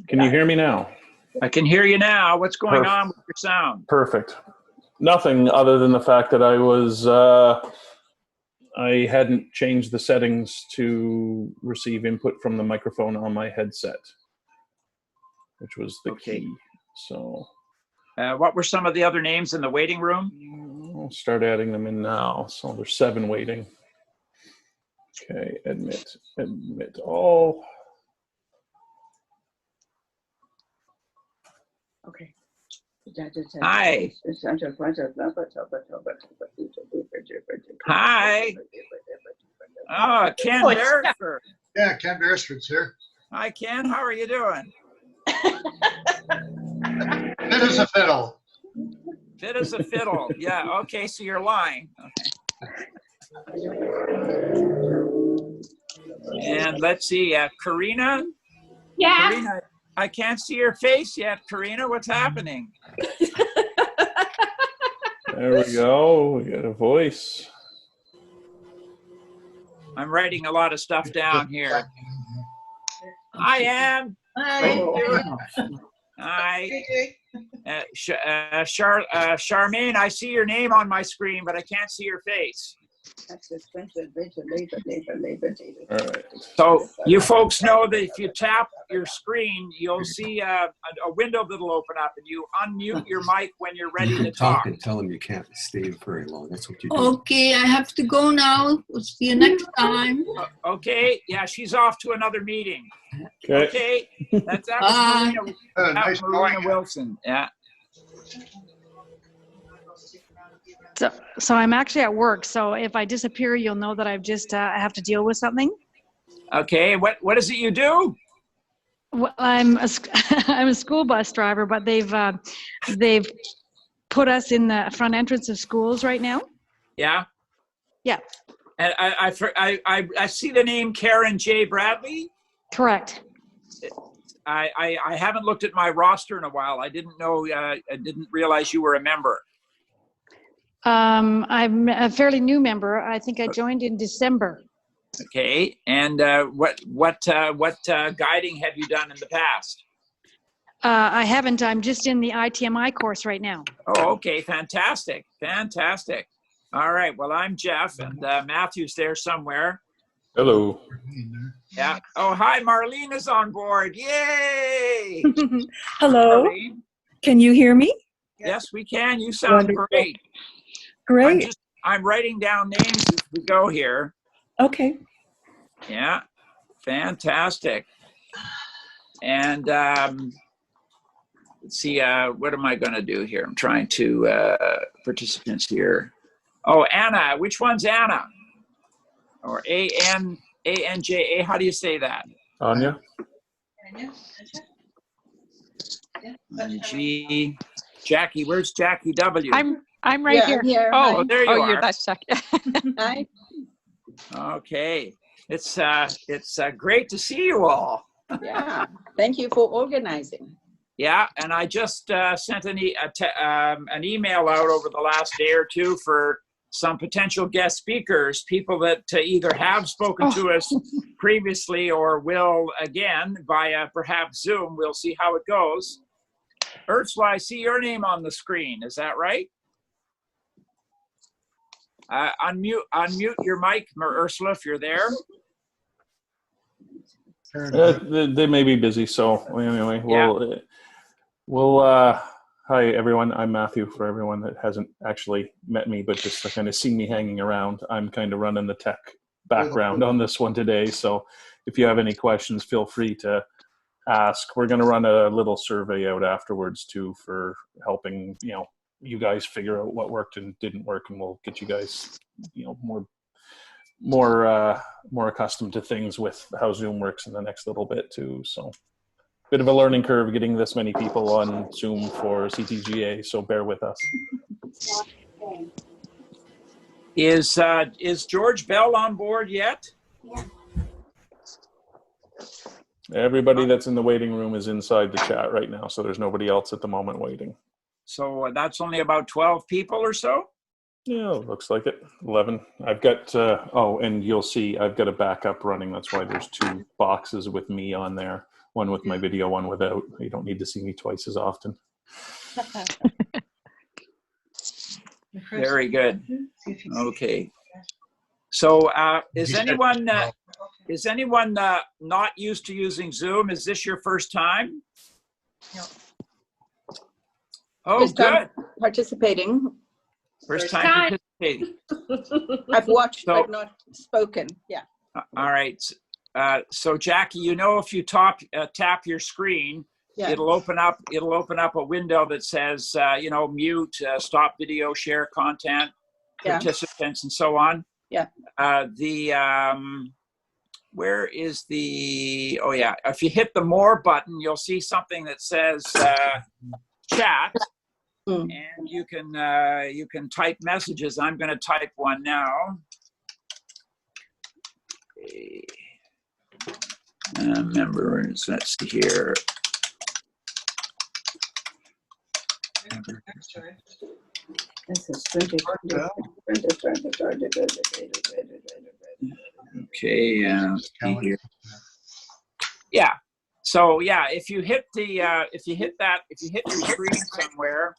Can you hear me now? I can hear you now. What's going on with your sound? Perfect. Nothing other than the fact that I hadn't changed the settings to receive input from the microphone on my headset, which was the key. So, what were some of the other names in the waiting room? I'll start adding them in now. So there's 7 waiting. Okay, admit all. Okay. Hi. Hi. Oh, Ken Beresford. Yeah, Ken Beresford's here. Hi, Ken. How are you doing? Fit as a fiddle. Fit as a fiddle. Yeah. Okay. So you're lying. Okay. And let's see. Karina. Yeah. Karina, I can't see your face yet. Karina, what's happening? There we go. We got a voice. I'm writing a lot of stuff down here. I am. Hi. Hi. Charmaine, I see your name on my screen, but I can't see your face. All right. So you folks know that if you tap your screen, you'll see a window that'll open up, and you unmute your mic when you're ready to talk. And tell them you can't stay very long. That's what you do. Okay, I have to go now. We'll see you next time. Okay. Yeah, she's off to another meeting. Okay. That was Nice Marina Wilson. Yeah. So I'm actually at work. So if I disappear, you'll know that I've just I have to deal with something. Okay. What is it you do? Well, I'm a school bus driver, but they've put us in the front entrance of schools right now. Yeah. Yeah. And I see the name Karen J. Bradley. Correct. I haven't looked at my roster in a while. I didn't know. I didn't realize you were a member. I'm a fairly new member. I think I joined in December. Okay. And what guiding have you done in the past? I haven't. I'm just in the ITMI course right now. Oh, okay. Fantastic. Fantastic. All right. Well, I'm Jeff, and Matthew's there somewhere. Hello. Yeah. Oh, hi. Marlene is on board. Yay. Hello. Marlene. Can you hear me? Yes, we can. You sound Wonderful. great. Great. I'm writing down names as we go here. Okay. Yeah. Fantastic. And let's see, what am I going to do here? I'm trying to, participants here. Oh, Anna. Which one's Anna? Or A-N-J-A. How do you say that? Anya? G. Jackie. Where's Jackie W? I'm right here. Oh, there you are. That's Jackie. Hi. Okay. It's great to see you all. Yeah. Thank you for organizing. Yeah, and I just sent an email out over the last day or two for some potential guest speakers, people that either have spoken to us previously or will again via perhaps Zoom. We'll see how it goes. Ursula, I see your name on the screen. Is that right? Unmute your mic, Ursula, if you're there. They may be busy, so anyway, hi everyone. I'm Matthew, for everyone that hasn't actually met me, but just to kind of see me hanging around. I'm kind of running the tech background on this one today, so if you have any questions, feel free to ask. We're going to run a little survey out afterwards too for helping, you guys figure out what worked and didn't work, and we'll get you guys, more accustomed to things with how Zoom works in the next little bit too. So, bit of a learning curve getting this many people on Zoom for CTGA. So bear with us. Is George Bell on board yet? Yeah. Everybody that's in the waiting room is inside the chat right now, so there's nobody else at the moment waiting. So that's only about 12 people or so? Yeah, looks like it. 11. I've got, oh, and you'll see I've got a backup running. That's why there's 2 boxes with me on there. One with my video, one without. You don't need to see me twice as often. Very good. Okay. So is anyone not used to using Zoom? Is this your first time? No. Oh, First time good. participating. First time participating. I've watched So- but not spoken. Yeah. All right. So Jackie, you know, if you tap your screen, Yeah. it'll open up a window that says, you know, mute, stop video, share content, Yeah. participants, and so on. Yeah. Where is the, oh yeah, if you hit the more button, you'll see something that says chat, Mm. and you can type messages. I'm going to type one now. Okay. Members, let's see here. This is Okay. Here. Yeah. So yeah, if you hit your screen somewhere,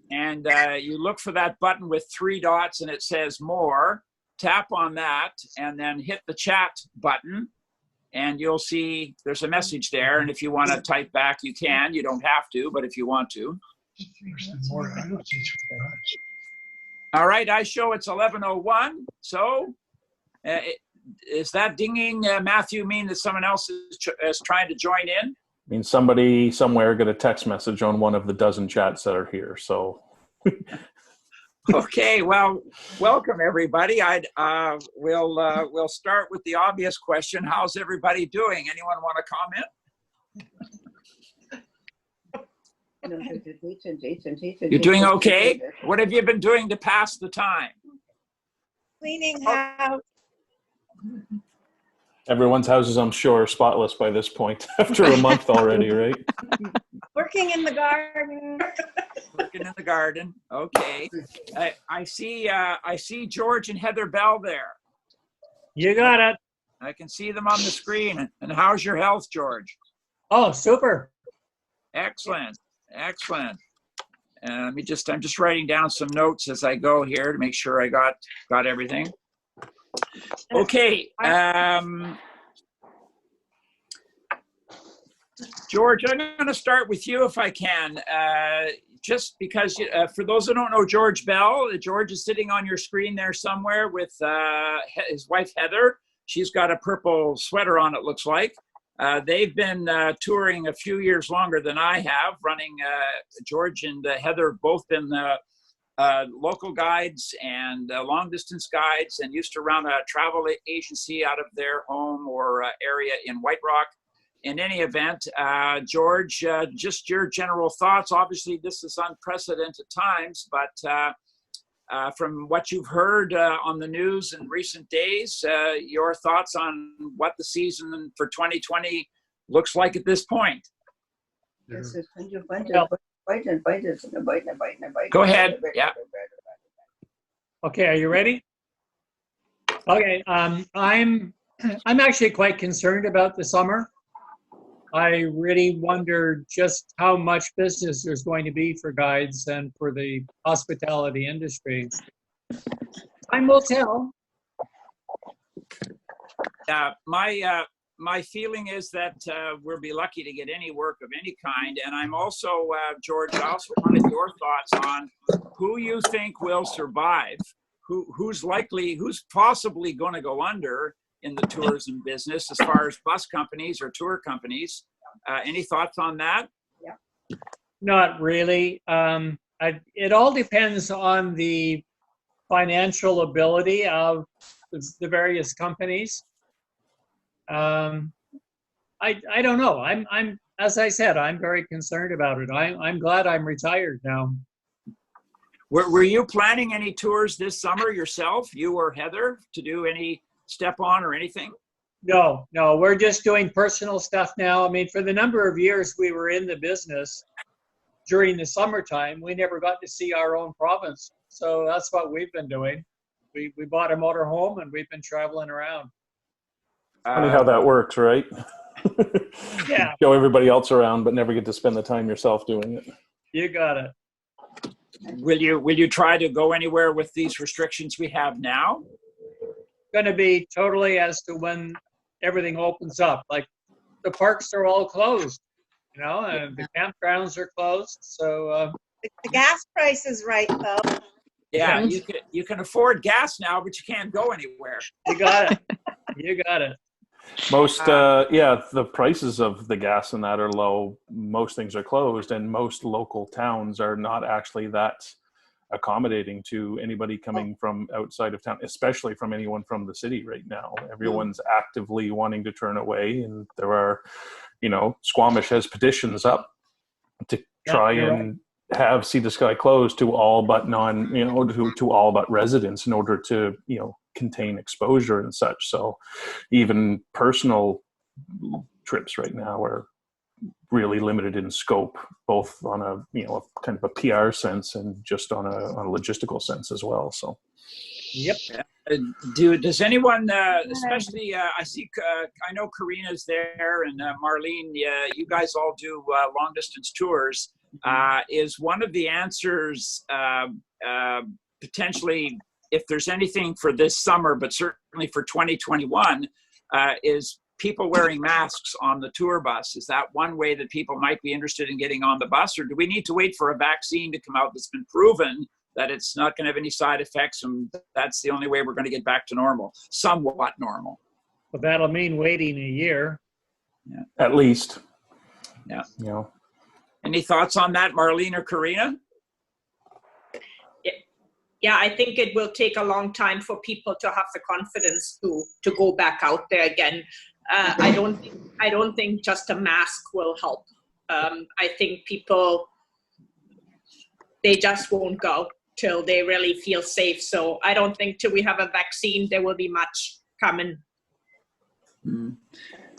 and you look for that button with 3 dots, and it says more, tap on that, and then hit the chat button, and you'll see there's a message there. And if you want to type back, you can. You don't have to, but if you want to. All right, I show it's 11:01. So is that dinging, Matthew, mean that someone else is trying to join in? I mean, somebody somewhere got a text message on one of the dozen chats that are here. So, okay, well, welcome everybody. We'll start with the obvious question. How's everybody doing? Anyone want to comment? You're doing okay? What have you been doing to pass the time? Cleaning house. everyone's houses, I'm sure, are spotless by this point after a month already, right? Working in the garden. Working in the garden. Okay. I see George and Heather Bell there. You got it. I can see them on the screen. And how's your health, George? Oh, super. Excellent. Excellent. I'm just writing down some notes as I go here to make sure I got everything. Okay. George, I'm going to start with you if I can. Just because, for those who don't know George Bell, George is sitting on your screen there somewhere with his wife, Heather. She's got a purple sweater on, it looks like. They've been touring a few years longer than I have, running. George and Heather have both been local guides and long-distance guides, and used to run a travel agency out of their home or area in White Rock. In any event, George, just your general thoughts. Obviously, this is unprecedented times, but from what you've heard on the news in recent days, your thoughts on what the season for 2020 looks like at this point. Go ahead. Yeah. Okay, are you ready? Okay, I'm actually quite concerned about the summer. I really wonder just how much business there's going to be for guides and for the hospitality industry. Time will tell. My feeling is that we'll be lucky to get any work of any kind. And I'm also, George, I also wanted your thoughts on who you think will survive, who's possibly going to go under in the tourism business as far as bus companies or tour companies. Any thoughts on that? Yeah. Not really. It all depends on the financial ability of the various companies. I don't know. I'm as I said, I'm very concerned about it. I'm glad I'm retired now. Were you planning any tours this summer yourself, you or Heather, to do any step on or anything? No, we're just doing personal stuff now. I mean, for the number of years we were in the business during the summertime, we never got to see our own province. So that's what we've been doing. We bought a motor home and we've been traveling around. Funny how that works, right? Yeah. Show everybody else around, but never get to spend the time yourself doing it. You got it. Will you try to go anywhere with these restrictions we have now? Going to be totally as to when everything opens up. Like the parks are all closed, and the campgrounds are closed. So The gas price is right, though. Yeah, you can afford gas now, but you can't go anywhere. you got it. You got it. Most, the prices of the gas and that are low. Most things are closed, and most local towns are not actually that accommodating to anybody coming from outside of town, especially from anyone from the city right now. Everyone's actively wanting to turn away, and there are, Squamish has petitions up to try and have Sea to Sky closed to all but to all but residents in order to, contain exposure and such. So even personal trips right now are really limited in scope, both on a kind of a PR sense and just on a logistical sense as well. So Yep. Does anyone, especially I know Karina's there and Marlene, you guys all do long distance tours. Is one of the answers potentially, if there's anything for this summer, but certainly for 2021, is people wearing masks on the tour bus? Is that one way that people might be interested in getting on the bus, or do we need to wait for a vaccine to come out that's been proven that it's not going to have any side effects, and that's the only way we're going to get back to normal, somewhat normal? But that'll mean waiting a year. Yeah. at least, Yeah. – Any thoughts on that, Marlene or Karina? Yeah, I think it will take a long time for people to have the confidence to go back out there again. I don't think just a mask will help. I think people, they just won't go till they really feel safe. So I don't think till we have a vaccine there will be much coming.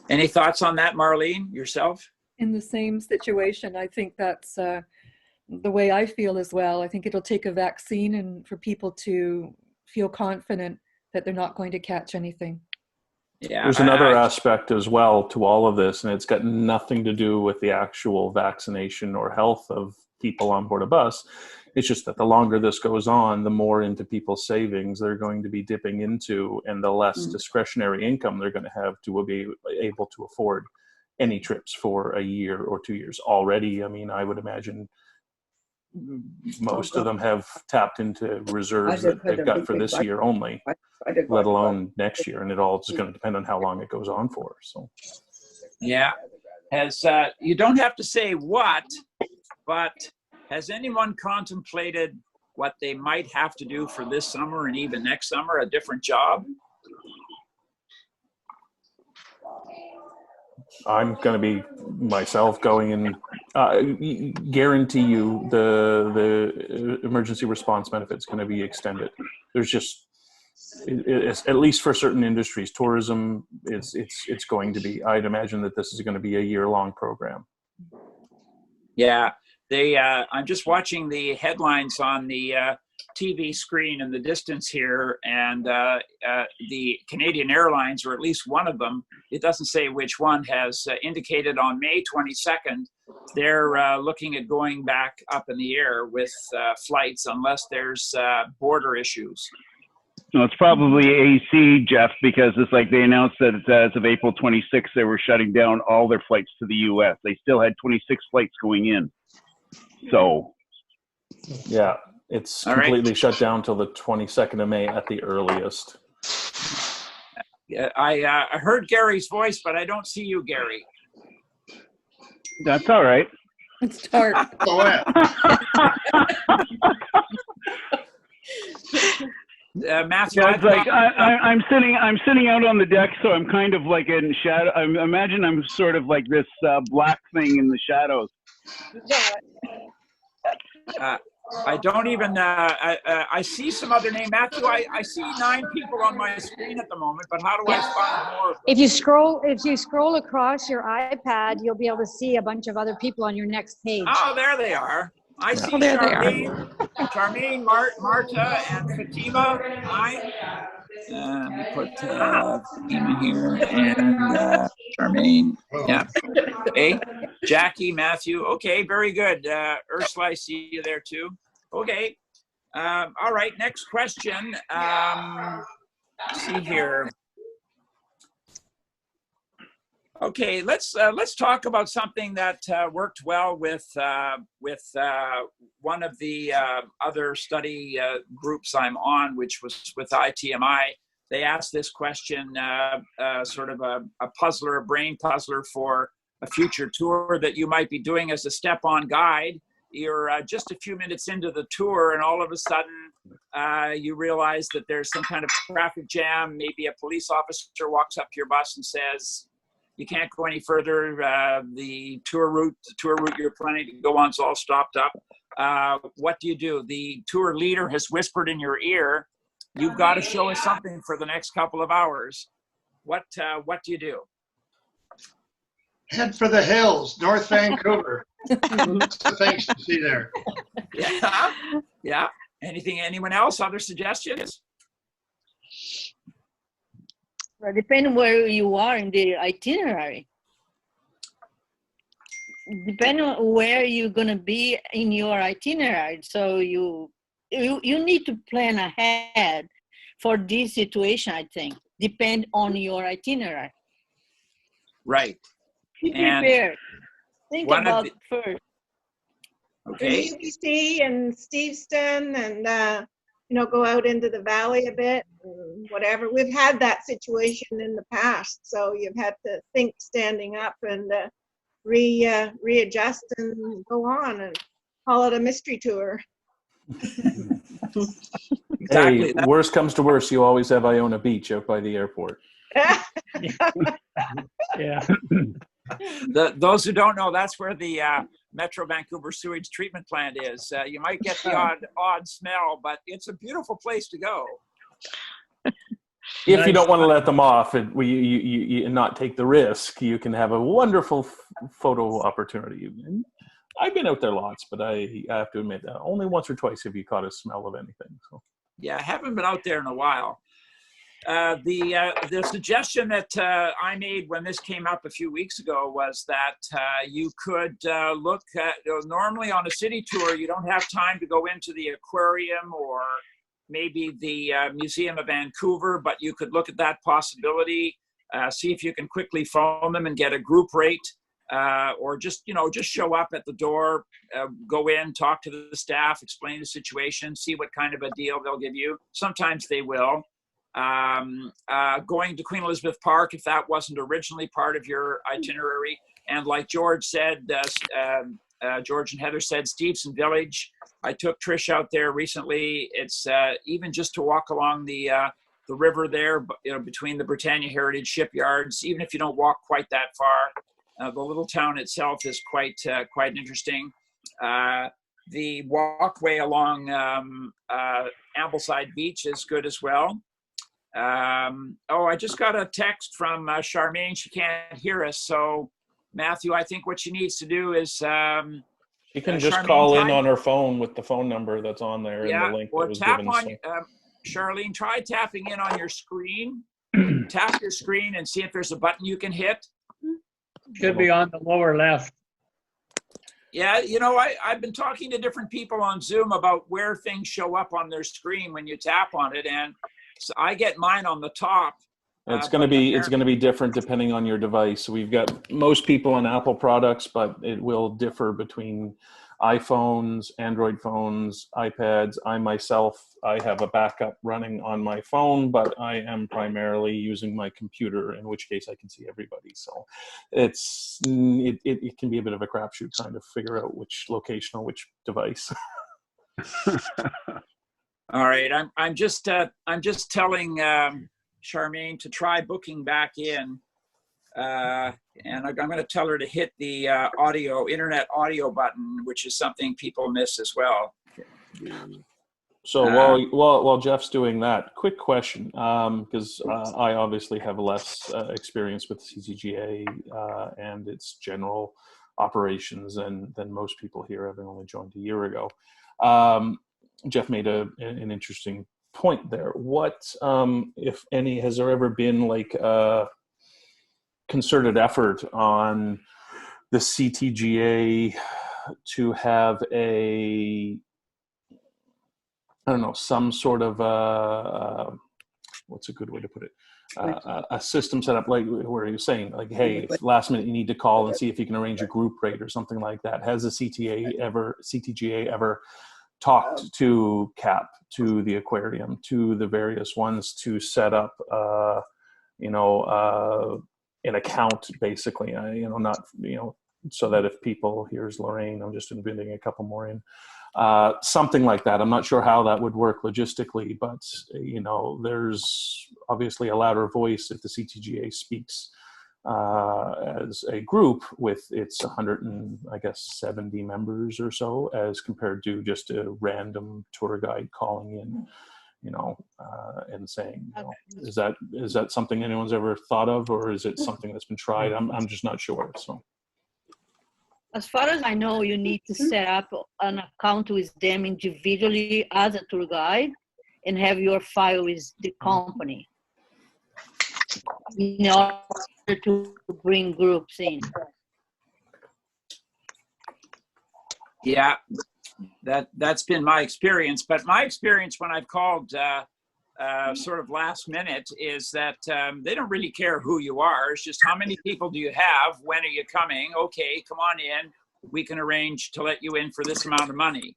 Any thoughts on that, Marlene, yourself? In the same situation, I think that's the way I feel as well. I think it'll take a vaccine and for people to feel confident that they're not going to catch anything. Yeah, There's another aspect as well to all of this, and it's got nothing to do with the actual vaccination or health of people on board a bus. It's just that the longer this goes on, the more into people's savings they're going to be dipping into, and the less discretionary income they're going to have to be able to afford any trips for a year or 2 years already. I mean, I would imagine most of them have tapped into reserves that they've got for this year only, let alone next year. And it all is going to depend on how long it goes on for. So, yeah. Has you don't have to say what, but has anyone contemplated what they might have to do for this summer and even next summer, a different job? I'm going to be myself going and guarantee you the emergency response benefit is going to be extended. There's just, it's, at least for certain industries, tourism, it's going to be. I'd imagine that this is going to be a year-long program. Yeah, I'm just watching the headlines on the TV screen in the distance here, and the Canadian Airlines, or at least one of them, it doesn't say which one, has indicated on May 22nd they're looking at going back up in the air with flights unless there's border issues. No, it's probably AC, Jeff, because it's like they announced that as of April 26th, they were shutting down all their flights to the U.S. They still had 26 flights going in. So, yeah, it's completely shut down till the 22nd of May at the earliest. Yeah, I heard Gary's voice, but I don't see you, Gary. That's all right. It's dark. Go ahead. Matthew, Yeah, it's like I'm sitting out on the deck, so I'm kind of like in shadow. Imagine I'm sort of like this black thing in the shadows. I don't even, I see some other name. Matthew, I see 9 people on my screen at the moment, but how do I find more? If you scroll across your iPad, you'll be able to see a bunch of other people on your next page. Oh, there they are. I see Oh, there they are. Charmaine, Marta, and Fatima. Hi. Let me put Fatima here and Charmaine. Yeah. Okay. Jackie, Matthew. Okay, very good. Ursula, I see you there too. Okay. All right. Next question. See here. Okay, let's talk about something that worked well with one of the other study groups I'm on, which was with ITMI. They asked this question, sort of a puzzler, a brain puzzler for a future tour that you might be doing as a step-on guide. You're just a few minutes into the tour, and all of a sudden you realize that there's some kind of traffic jam. Maybe a police officer walks up to your bus and says, you can't go any further. The tour route you're planning to go on is all stopped up. What do? The tour leader has whispered in your ear, you've got to show us something for the next couple of hours. What do you do? Head for the hills, North Vancouver. Lots of things to see there. Yeah. Yeah. Anyone else? Other suggestions? Well, depending where you are in the itinerary. Depending on where you're going to be in your itinerary. So you need to plan ahead for this situation, I think. Depend on your itinerary. Right. Be prepared. Think about it first. Okay. UBC and Steveston and, go out into the valley a bit, whatever. We've had that situation in the past, so you've had to think standing up and readjust and go on and call it a mystery tour. Exactly. Hey, worst comes to worst, you always have Iona Beach out by the airport. Yeah. Those who don't know, that's where the Metro Vancouver sewage treatment plant is. You might get the odd smell, but it's a beautiful place to go. If you don't want to let them off and you not take the risk, you can have a wonderful photo opportunity. And I've been out there lots, but I have to admit, only once or twice have you caught a smell of anything. So. Yeah, I haven't been out there in a while. The suggestion that I made when this came up a few weeks ago was that you could look at, normally on a city tour, you don't have time to go into the aquarium or maybe the Museum of Vancouver, but you could look at that possibility, see if you can quickly phone them and get a group rate, or just show up at the door, go in, talk to the staff, explain the situation, see what kind of a deal they'll give you. Sometimes they will. Going to Queen Elizabeth Park, if that wasn't originally part of your itinerary. And like George said, George and Heather said, Stevenson Village. I took Trish out there recently. It's even just to walk along the river there, between the Britannia Heritage shipyards, even if you don't walk quite that far. The little town itself is quite interesting. The walkway along Ambleside Beach is good as well. I just got a text from Charmaine. She can't hear us. So, Matthew, I think what she needs to do is she can just Charmaine, call in on her phone with the phone number that's on there and the link or that was tap given. on, Charlene, try tapping in on your screen. Tap your screen and see if there's a button you can hit. Should be on the lower left. Yeah, I've been talking to different people on Zoom about where things show up on their screen when you tap on it, and so I get mine on the top. It's going to be different depending on your device. We've got most people on Apple products, but it will differ between iPhones, Android phones, iPads. I have a backup running on my phone, but I am primarily using my computer, in which case I can see everybody. So it can be a bit of a crapshoot trying to figure out which location on which device. All right, I'm just telling Charmaine to try booking back in, and I'm going to tell her to hit the internet audio button, which is something people miss as well. So while Jeff's doing that, quick question, because I obviously have less experience with CTGA and its general operations than most people here, having only joined a year ago. Jeff made an interesting point there. What, if any, has there ever been like a concerted effort on the CTGA to have some sort of what's a good way to put it? A system set up, like where you're saying, like, hey, if last minute you need to call and see if you can arrange a group rate or something like that. Has the CTGA ever talked to CAP, to the aquarium, to the various ones to set up, an account, basically, so that if people, here's Lorraine, I'm just inviting a couple more in, something like that. I'm not sure how that would work logistically, but there's obviously a louder voice if the CTGA speaks as a group with its 170 members or so, as compared to just a random tour guide calling in, and saying, is that something anyone's ever thought of, or is it something that's been tried? I'm just not sure. So. As far as I know, you need to set up an account with them individually as a tour guide and have your file with the company in order to bring groups in. Yeah, that's been my experience. But my experience when I've called sort of last minute is that they don't really care who you are. It's just how many people do you have? When are you coming? Okay, come on in. We can arrange to let you in for this amount of money.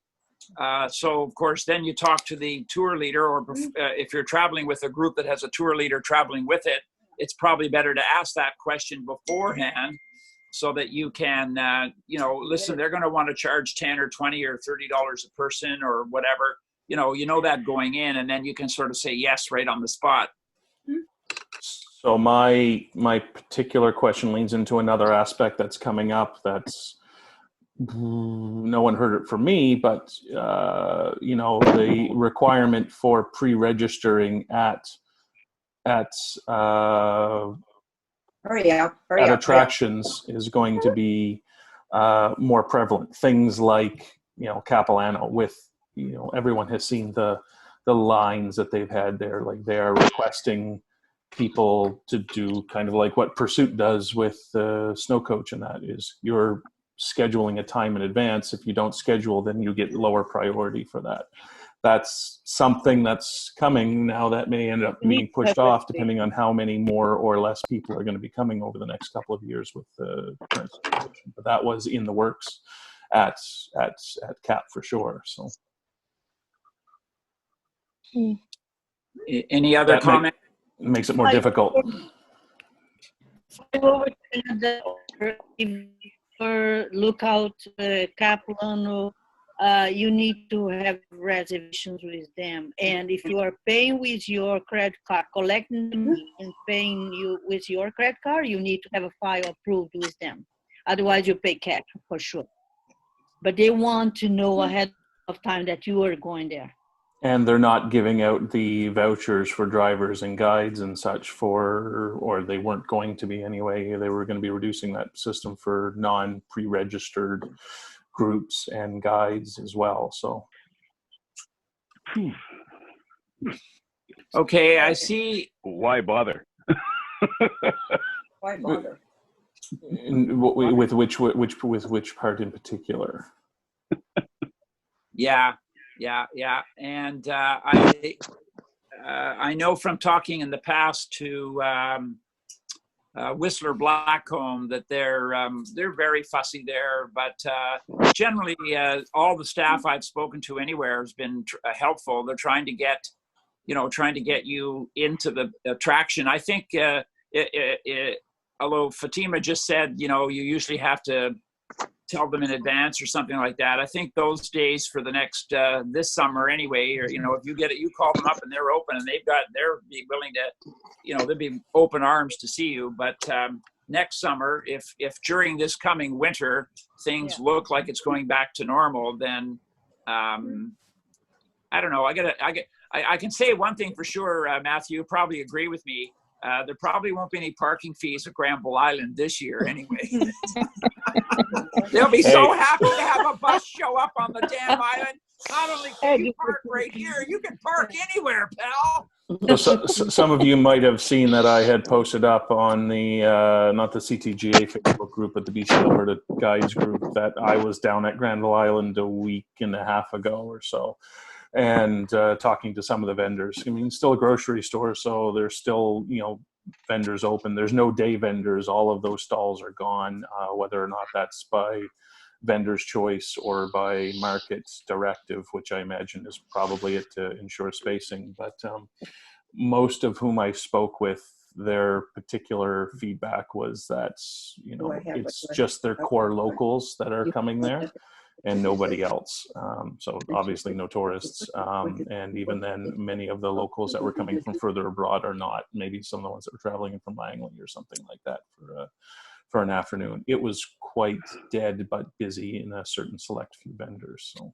So, of course, then you talk to the tour leader, or if you're traveling with a group that has a tour leader traveling with it, it's probably better to ask that question beforehand so that you can, listen, they're going to want to charge 10 or 20 or $30 a person or whatever. You know that going in, and then you can sort of say yes right on the spot. So my particular question leans into another aspect that's coming up. That's no one heard it from me, but the requirement for pre-registering at attractions is going to be more prevalent. Things like Capilano, with everyone has seen the lines that they've had there. Like, they are requesting people to do kind of like what Pursuit does with the snow coach, and that is you're scheduling a time in advance. If you don't schedule, then you get lower priority for that. That's something that's coming now that may end up being pushed off depending on how many more or less people are going to be coming over the next couple of years with the current situation. But that was in the works at CAP for sure. So, any other comment? Makes it more difficult. Look out Capilano, you need to have reservations with them. And if you are paying with your credit card, collecting them and paying you with your credit card, you need to have a file approved with them. Otherwise, you pay cash for sure. But they want to know ahead of time that you are going there. And they're not giving out the vouchers for drivers and guides and such or they weren't going to be anyway. They were going to be reducing that system for non-pre-registered groups and guides as well. So. Okay, I see. Why bother? Why bother? With which part in particular? Yeah. And I know from talking in the past to Whistler Blackcomb that they're very fussy there, but generally all the staff I've spoken to anywhere has been helpful. They're trying to get you into the attraction. I think although Fatima just said you usually have to tell them in advance or something like that. I think those days for the next this summer anyway, or if you get it, you call them up and they're open and they're be willing to, they'll be open arms to see you. But next summer, if during this coming winter things look like it's going back to normal, then I don't know. I can say one thing for sure, Matthew, you probably agree with me. there probably won't be any parking fees at Granville Island this year anyway. They'll be so happy to have a bus show up on the damn island. Not only can you park right here, you can park anywhere, pal. So, some of you might have seen that I had posted up on the, not the CTGA Facebook group, but the BC Alberta Guides group, that I was down at Granville Island a week and a half ago or so, and talking to some of the vendors. I mean, still a grocery store, so there's still, you know, vendors open. There's no day vendors. All of those stalls are gone, whether or not that's by vendor's choice or by market's directive, which I imagine is probably it to ensure spacing. But most of whom I spoke with, their particular feedback was that, you know, it's just their core locals that are coming there and nobody else. So obviously no tourists. And even then, many of the locals that were coming from further abroad are not. Maybe some of the ones that were traveling in from Langley or something like that for an afternoon. It was quite dead but busy in a certain select few vendors. So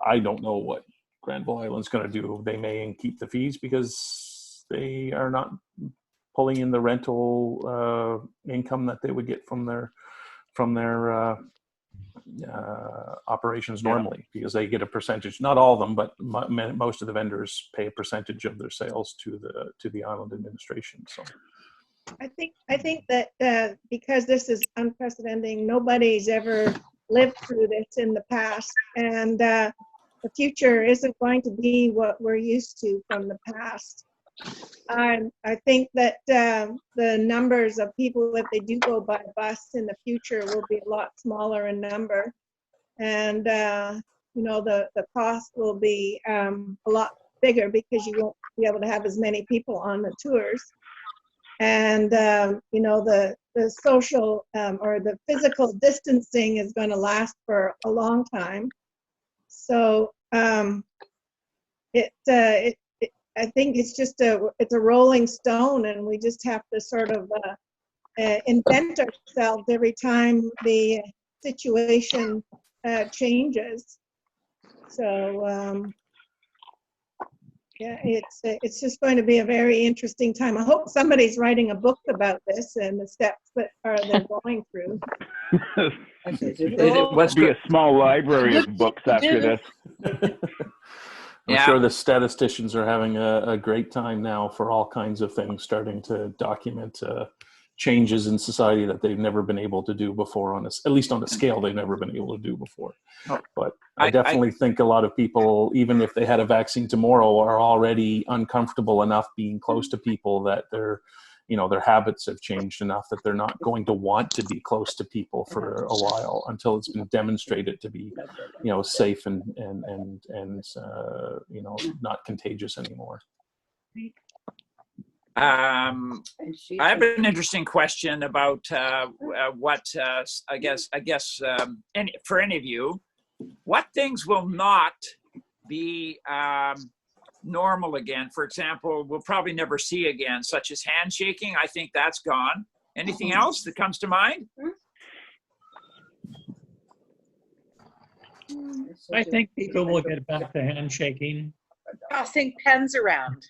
I don't know what Granville Island's going to do. They may keep the fees because they are not pulling in the rental income that they would get from their operations normally, because they get a percentage. Not all of them, but most of the vendors pay a percentage of their sales to the island administration. So I think that because this is unprecedented, nobody's ever lived through this in the past, and the future isn't going to be what we're used to from the past. I think that the numbers of people, if they do go by bus in the future, will be a lot smaller in number, and you know, the cost will be a lot bigger because you won't be able to have as many people on the tours. And, you know, the social or the physical distancing is going to last for a long time. So I think it's just it's a rolling stone, and we just have to sort of invent ourselves every time the situation changes. So yeah, it's just going to be a very interesting time. I hope somebody's writing a book about this and the steps that they're going through. It must be a small library of books after this. I'm sure the statisticians are having a great time now for all kinds of things, starting to document changes in society that they've never been able to do before, at least on a scale they've never been able to do before. But I definitely think a lot of people, even if they had a vaccine tomorrow, are already uncomfortable enough being close to people that their habits have changed enough that they're not going to want to be close to people for a while until it's been demonstrated to be, you know, safe and you know, not contagious anymore. I have an interesting question about what I guess for any of you, what things will not be normal again? For example, we'll probably never see again, such as handshaking. I think that's gone. Anything else that comes to mind? I think people will get back to handshaking. Passing pens around.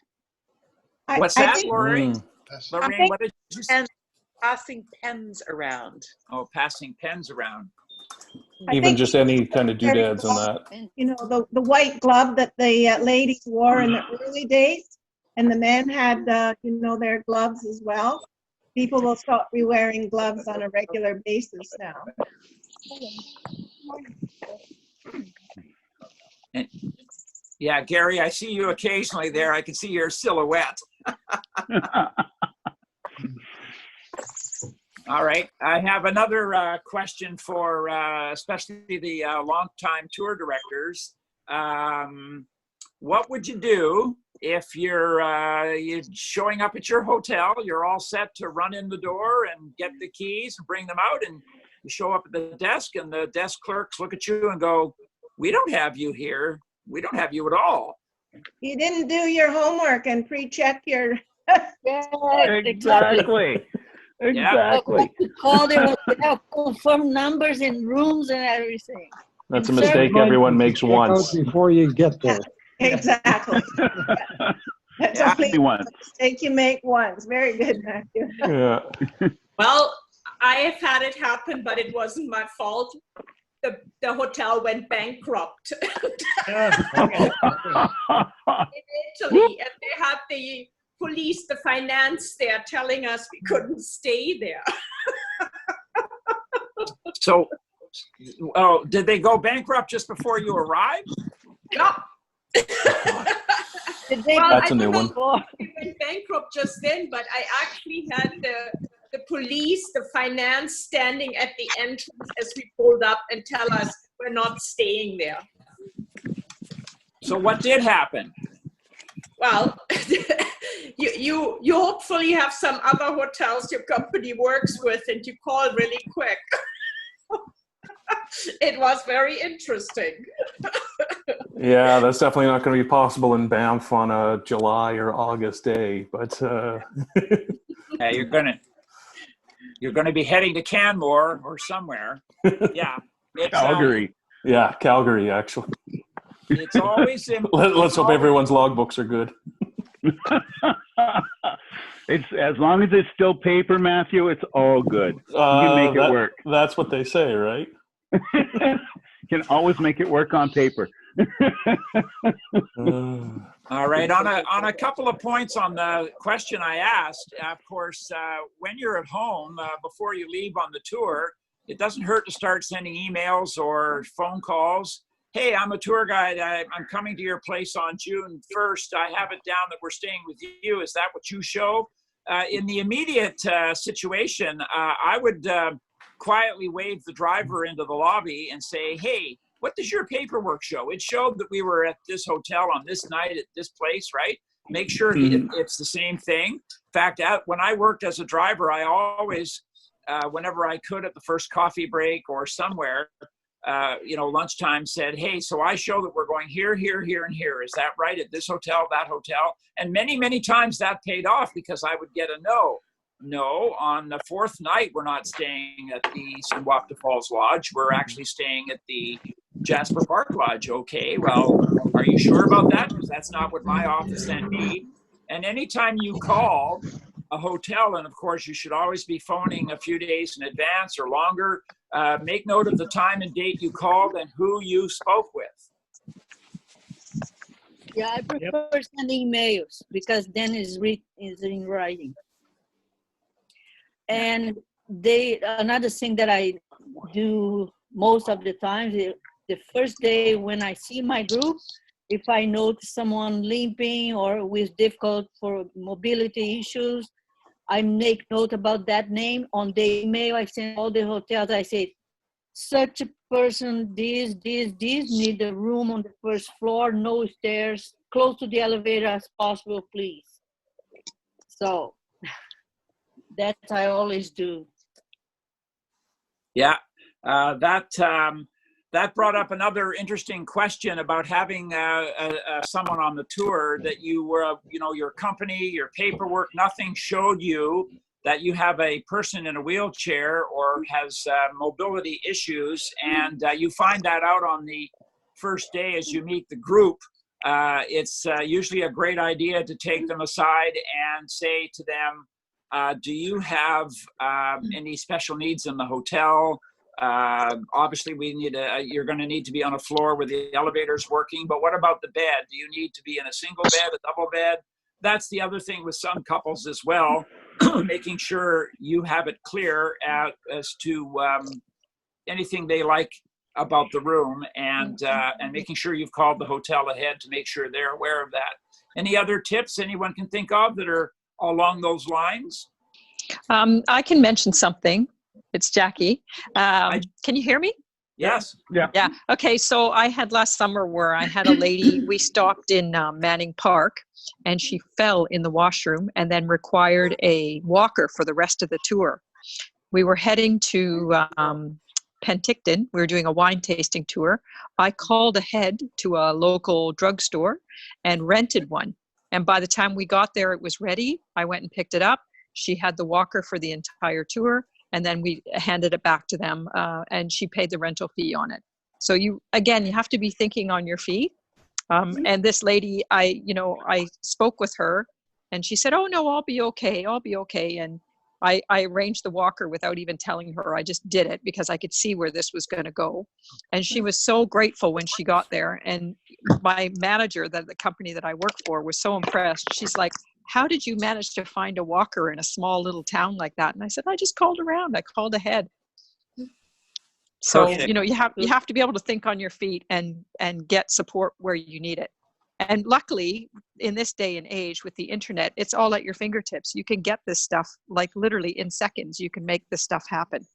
What's that, Lorraine? Lorraine, what did you say? Passing pens around. Oh, passing pens around. Even just any kind of doodads on that. You know, the white glove that the ladies wore in the early days, and the men had, you know, their gloves as well. People will start wearing gloves on a regular basis now. Yeah, Gary, I see you occasionally there. I can see your silhouette. All right. I have another question for especially the longtime tour directors. What would you do if you're showing up at your hotel, you're all set to run in the door and get the keys and bring them out, and you show up at the desk and the desk clerks look at you and go, "We don't have you here. We don't have you at all." You didn't do your homework and pre-check your... Exactly. Exactly. Call the hotel, confirm numbers and rooms and everything. That's a mistake everyone makes once. Before you get there. Exactly. That's Yeah. only Only a once. mistake you make once. Very good, Matthew. Yeah. Well, I have had it happen, but it wasn't my fault. The hotel went bankrupt Yeah, okay. in Italy, and they had the police, the finance there telling us we couldn't stay there. So, oh, did they go bankrupt just before you arrived? Yeah. Did they Well, That's I a new don't one. know if we went bankrupt just then, but I actually had the police, the finance standing at the entrance as we pulled up and tell us we're not staying there. So what did happen? Well, you hopefully have some other hotels your company works with and you call really quick. It was very interesting. Yeah, that's definitely not going to be possible in Banff on a July or August day. But Yeah, you're gonna be heading to Canmore or somewhere. Yeah, it's Calgary. yeah, Calgary actually. It's always Let's hope everyone's logbooks are good. It's as long as it's still paper, Matthew. It's all good. You can make it work. That's what they say, right? You can always make it work on paper. All right. On a couple of points on the question I asked, of course, when you're at home before you leave on the tour, it doesn't hurt to start sending emails or phone calls. Hey, I'm a tour guide. I'm coming to your place on June 1st. I have it down that we're staying with you. Is that what you show? In the immediate situation, I would quietly wave the driver into the lobby and say, hey, what does your paperwork show? It showed that we were at this hotel on this night at this place, right? Make sure it's the same thing. In fact, when I worked as a driver, I always, whenever I could at the first coffee break or somewhere, lunchtime said, hey, so I show that we're going here, here, here, and here. Is that right? At this hotel, that hotel? And many, many times that paid off because I would get a no. No, on the fourth night, we're not staying at the Sinwapta Falls Lodge. We're actually staying at the Jasper Park Lodge. Okay, well, are you sure about that? Because that's not what my office sent me. And anytime you call a hotel, and of course, you should always be phoning a few days in advance or longer, make note of the time and date you called and who you spoke with. Yeah, I prefer sending emails because then it's in writing. And another thing that I do most of the time, the first day when I see my group, if I notice someone limping or with difficult for mobility issues, I make note about that name on the email. I send all the hotels. I say, such a person, this need a room on the first floor, no stairs, close to the elevator as possible, please. So that I always do. Yeah, that brought up another interesting question about having someone on the tour that you were, your company, your paperwork, nothing showed you that you have a person in a wheelchair or has mobility issues, and you find that out on the first day as you meet the group. It's usually a great idea to take them aside and say to them, do you have any special needs in the hotel? Obviously, you're going to need to be on a floor where the elevator's working, but what about the bed? Do you need to be in a single bed, a double bed? That's the other thing with some couples as well, making sure you have it clear as to anything they like about the room, and making sure you've called the hotel ahead to make sure they're aware of that. Any other tips anyone can think of that are along those lines? I can mention something. It's Jackie. Can you hear me? Yes. Yeah. Okay. So I had last summer where I had a lady, we stopped in Manning Park, and she fell in the washroom and then required a walker for the rest of the tour. We were heading to Penticton. We were doing a wine tasting tour. I called ahead to a local drugstore and rented one. And by the time we got there, it was ready. I went and picked it up. She had the walker for the entire tour, and then we handed it back to them, and she paid the rental fee on it. So you have to be thinking on your feet. And this lady, I spoke with her, and she said, "Oh no, I'll be okay. I'll be okay." And I arranged the walker without even telling her. I just did it because I could see where this was going to go. And she was so grateful when she got there. And my manager, the company that I work for, was so impressed. She's like, "How did you manage to find a walker in a small little town like that?" And I said, "I just called around. I called ahead." So, Perfect. you have to be able to think on your feet and get support where you need it. And luckily, in this day and age with the internet, it's all at your fingertips. You can get this stuff like literally in seconds. You can make this stuff happen.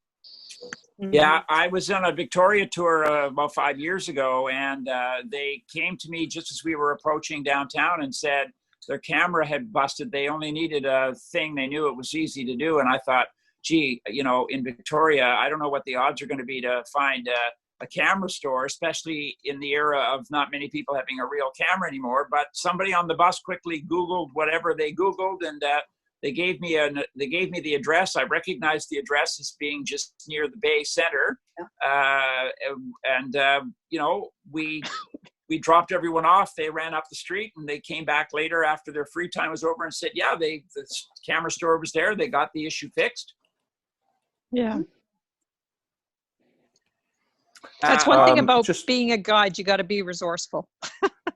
Yeah, I was on a Victoria tour about 5 years ago, and they came to me just as we were approaching downtown and said their camera had busted. They only needed a thing. They knew it was easy to do. And I thought, gee, in Victoria, I don't know what the odds are going to be to find a camera store, especially in the era of not many people having a real camera anymore. But somebody on the bus quickly Googled whatever they Googled, and they gave me the address. I recognized the address as being just near the Bay Center, we dropped everyone off. They ran up the street, and they came back later after their free time was over and said, "Yeah, the camera store was there. They got the issue fixed." Yeah. That's one thing about being a guide. You got to be resourceful.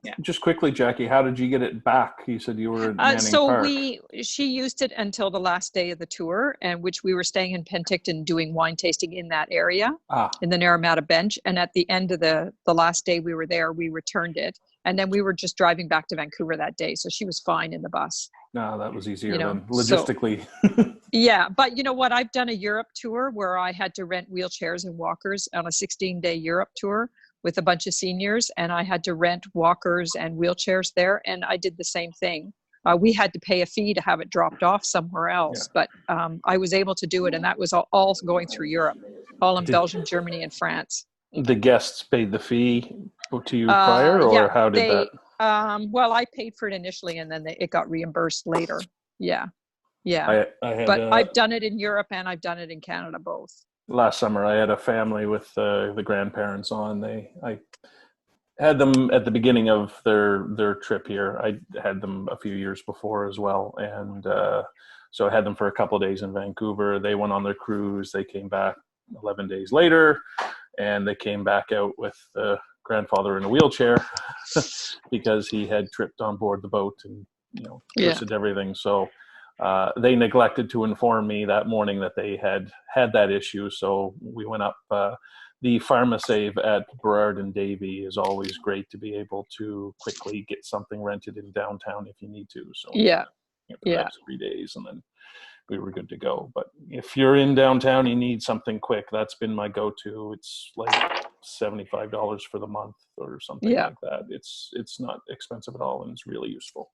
Yeah. Just quickly, Jackie, how did you get it back? You said you were at Manning Park. She used it until the last day of the tour, and which we were staying in Penticton doing wine tasting in that area, in the Naramata Bench. And at the end of the last day we were there, we returned it. And then we were just driving back to Vancouver that day. So she was fine in the bus. No, that was easier than logistically. Yeah, but you know what? I've done a Europe tour where I had to rent wheelchairs and walkers on a 16-day Europe tour with a bunch of seniors, and I had to rent walkers and wheelchairs there, and I did the same thing. We had to pay a fee to have it dropped off somewhere else, but I was able to do it, and that was all going through Europe, all in Belgium, Germany, and France. The guests paid the fee to you prior, or how did that? Well, I paid for it initially, and then it got reimbursed later. Yeah. But I've done it in Europe and I've done it in Canada, both. Last summer, I had a family with the grandparents on. I had them at the beginning of their trip here. I had them a few years before as well, and so I had them for a couple of days in Vancouver. They went on their cruise. They came back 11 days later, and they came back out with the grandfather in a wheelchair because he had tripped on board the boat and twisted everything. So they neglected to inform me that morning that they had that issue. So we went up. The Pharmasave at Burrard and Davie is always great to be able to quickly get something rented in downtown if you need to. So for the next 3 days, and then we were good to go. But if you're in downtown, you need something quick. That's been my go-to. It's like $75 for the month or something like that. It's not expensive at all, and it's really useful.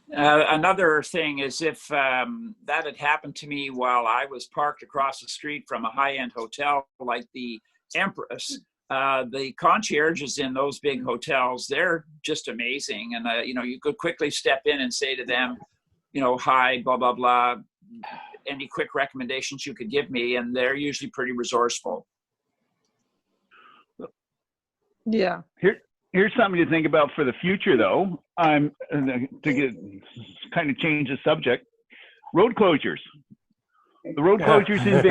Another thing is if that had happened to me while I was parked across the street from a high-end hotel like the Empress, the concierges in those big hotels, they're just amazing. And, you could quickly step in and say to them, hi, blah, blah, blah, any quick recommendations you could give me. And they're usually pretty resourceful. Yeah. Here's something to think about for the future, though. To kind of change the subject, road closures. The road closures in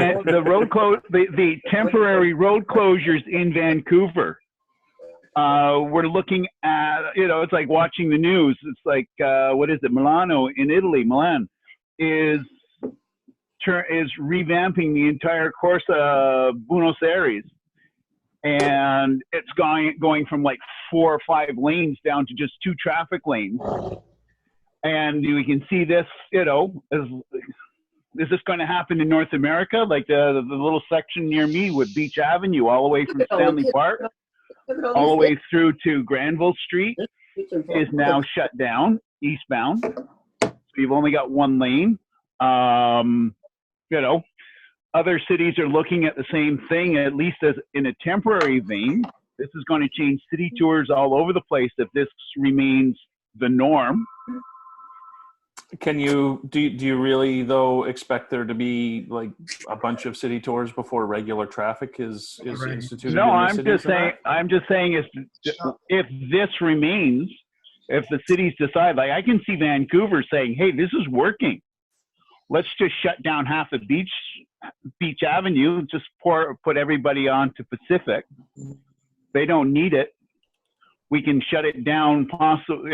the temporary road closures in Vancouver. We're looking at, it's like watching the news. It's like what is it? Milano in Italy. Milan is revamping the entire course of Buenos Aires. And it's going from like 4 or 5 lanes down to just 2 traffic lanes. And you can see this, is this going to happen in North America? Like the little section near me with Beach Avenue, all the way from Stanley Park, all the way through to Granville Street is now shut down, eastbound. So you've only got 1 lane. Other cities are looking at the same thing, at least as in a temporary vein. This is going to change city tours all over the place if this remains the norm. do you really though expect there to be like a bunch of city tours before regular traffic is instituted? No, in the I'm cities just and saying. that? I'm just saying if this remains, if the cities decide, like I can see Vancouver saying, "Hey, this is working. Let's just shut down half of Beach Avenue. Just put everybody onto Pacific. They don't need it. We can shut it down. Possibly,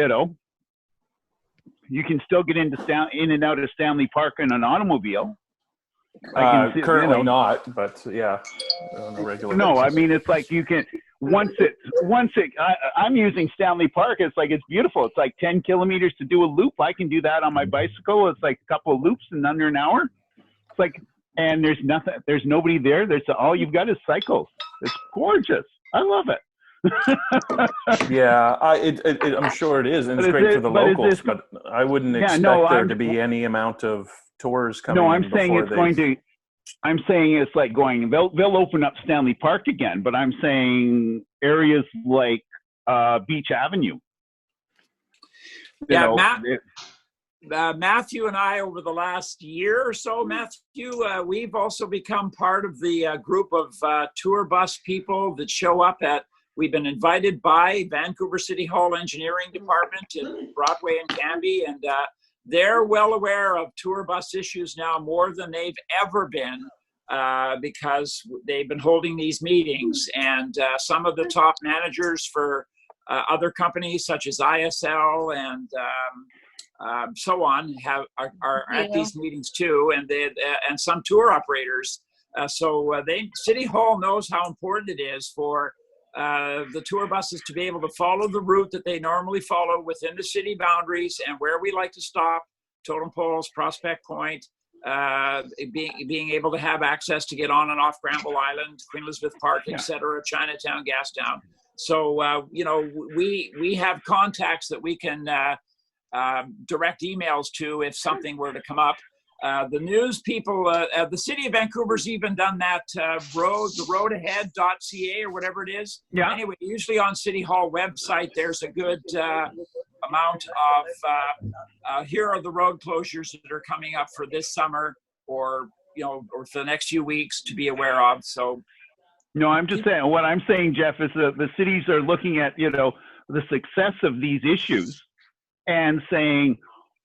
you can still get in and out of Stanley Park in an automobile. I can see, currently not, but yeah, on a regular No, basis. I mean it's like you can I'm using Stanley Park. It's like it's beautiful. It's like 10 kilometers to do a loop. I can do that on my bicycle. It's like a couple of loops in under an hour. It's like, and there's nothing. There's nobody there. All you've got is cycles. It's gorgeous. I love it. Yeah, I'm sure it is, and it's great for the locals. But I wouldn't expect there to be any amount of tours coming. No, I'm saying it's going to. I'm saying it's like going. They'll open up Stanley Park again, but I'm saying areas like Beach Avenue. Matthew and I, over the last year or so, Matthew, we've also become part of the group of tour bus people that show up at. We've been invited by Vancouver City Hall Engineering Department in Broadway and Cambie, and they're well aware of tour bus issues now more than they've ever been because they've been holding these meetings. And some of the top managers for other companies such as ISL and so on are at these meetings too, and some tour operators. So City Hall knows how important it is for the tour buses to be able to follow the route that they normally follow within the city boundaries and where we like to stop, totem poles, Prospect Point, being able to have access to get on and off Granville Island, Queen Elizabeth Park, etc., Chinatown, Gastown. So, we have contacts that we can direct emails to if something were to come up. The news people, the city of Vancouver's even done that the roadahead.ca or whatever it is. Yeah. Anyway, usually on City Hall website, there's a good amount of, here are the road closures that are coming up for this summer or for the next few weeks to be aware of. So. No, I'm just saying, what I'm saying, Jeff, is that the cities are looking at, the success of these issues and saying,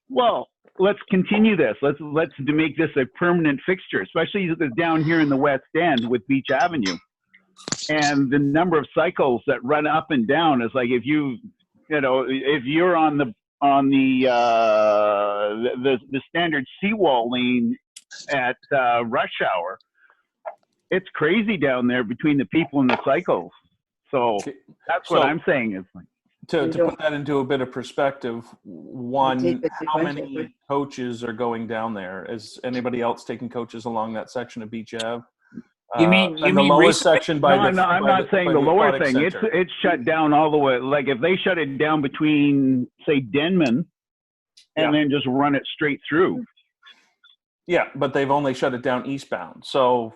well, let's continue this. Let's make this a permanent fixture, especially down here in the West End with Beach Avenue. And the number of cycles that run up and down is like, if you're on the standard seawall lane at rush hour, it's crazy down there between the people and the cycles. So that's what I'm saying is like. To put that into a bit of perspective, how many coaches are going down there? Is anybody else taking coaches along that section of Beach Ave? You mean the lower section by I'm not saying the lower thing. It's shut down all the way. Like if they shut it down between, say, Denman, and then just run it straight through. Yeah, but they've only shut it down eastbound. So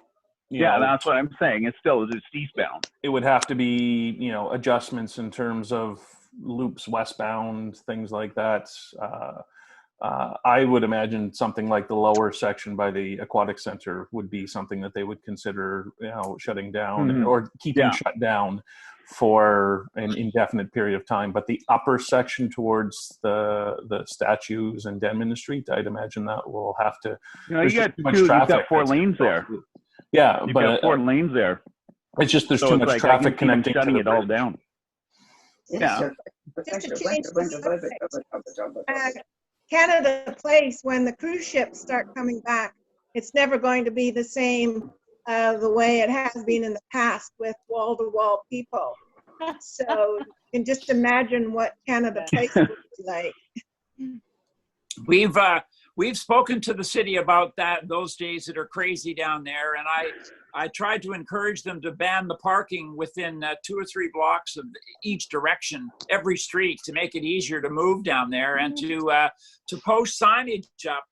that's what I'm saying. It's still just eastbound. It would have to be adjustments in terms of loops westbound, things like that. I would imagine something like the lower section by the aquatic center would be something that they would consider shutting down or keeping shut down for an indefinite period of time. But the upper section towards the statues and Denman Street, I'd imagine that will have to. You got 4 lanes there. Yeah, you've but got 4 lanes there. It's just there's too much traffic connecting, shutting it all down. Yeah. Just to change the subject, Canada Place, when the cruise ships start coming back, it's never going to be the same the way it has been in the past with wall-to-wall people. So you can just imagine what Canada Place would be like. We've spoken to the city about those days that are crazy down there, and I tried to encourage them to ban the parking within 2 or 3 blocks of each direction, every street, to make it easier to move down there, and to post signage up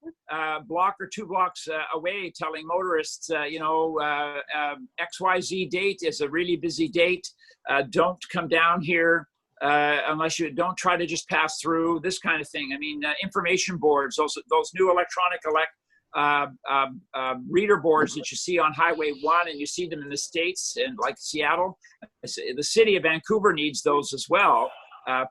block or 2 blocks away, telling motorists, XYZ date is a really busy date. Don't come down here unless you don't try to just pass through, this kind of thing. I mean, information boards, those new electronic reader boards that you see on Highway 1, and you see them in the States and like Seattle. The city of Vancouver needs those as well,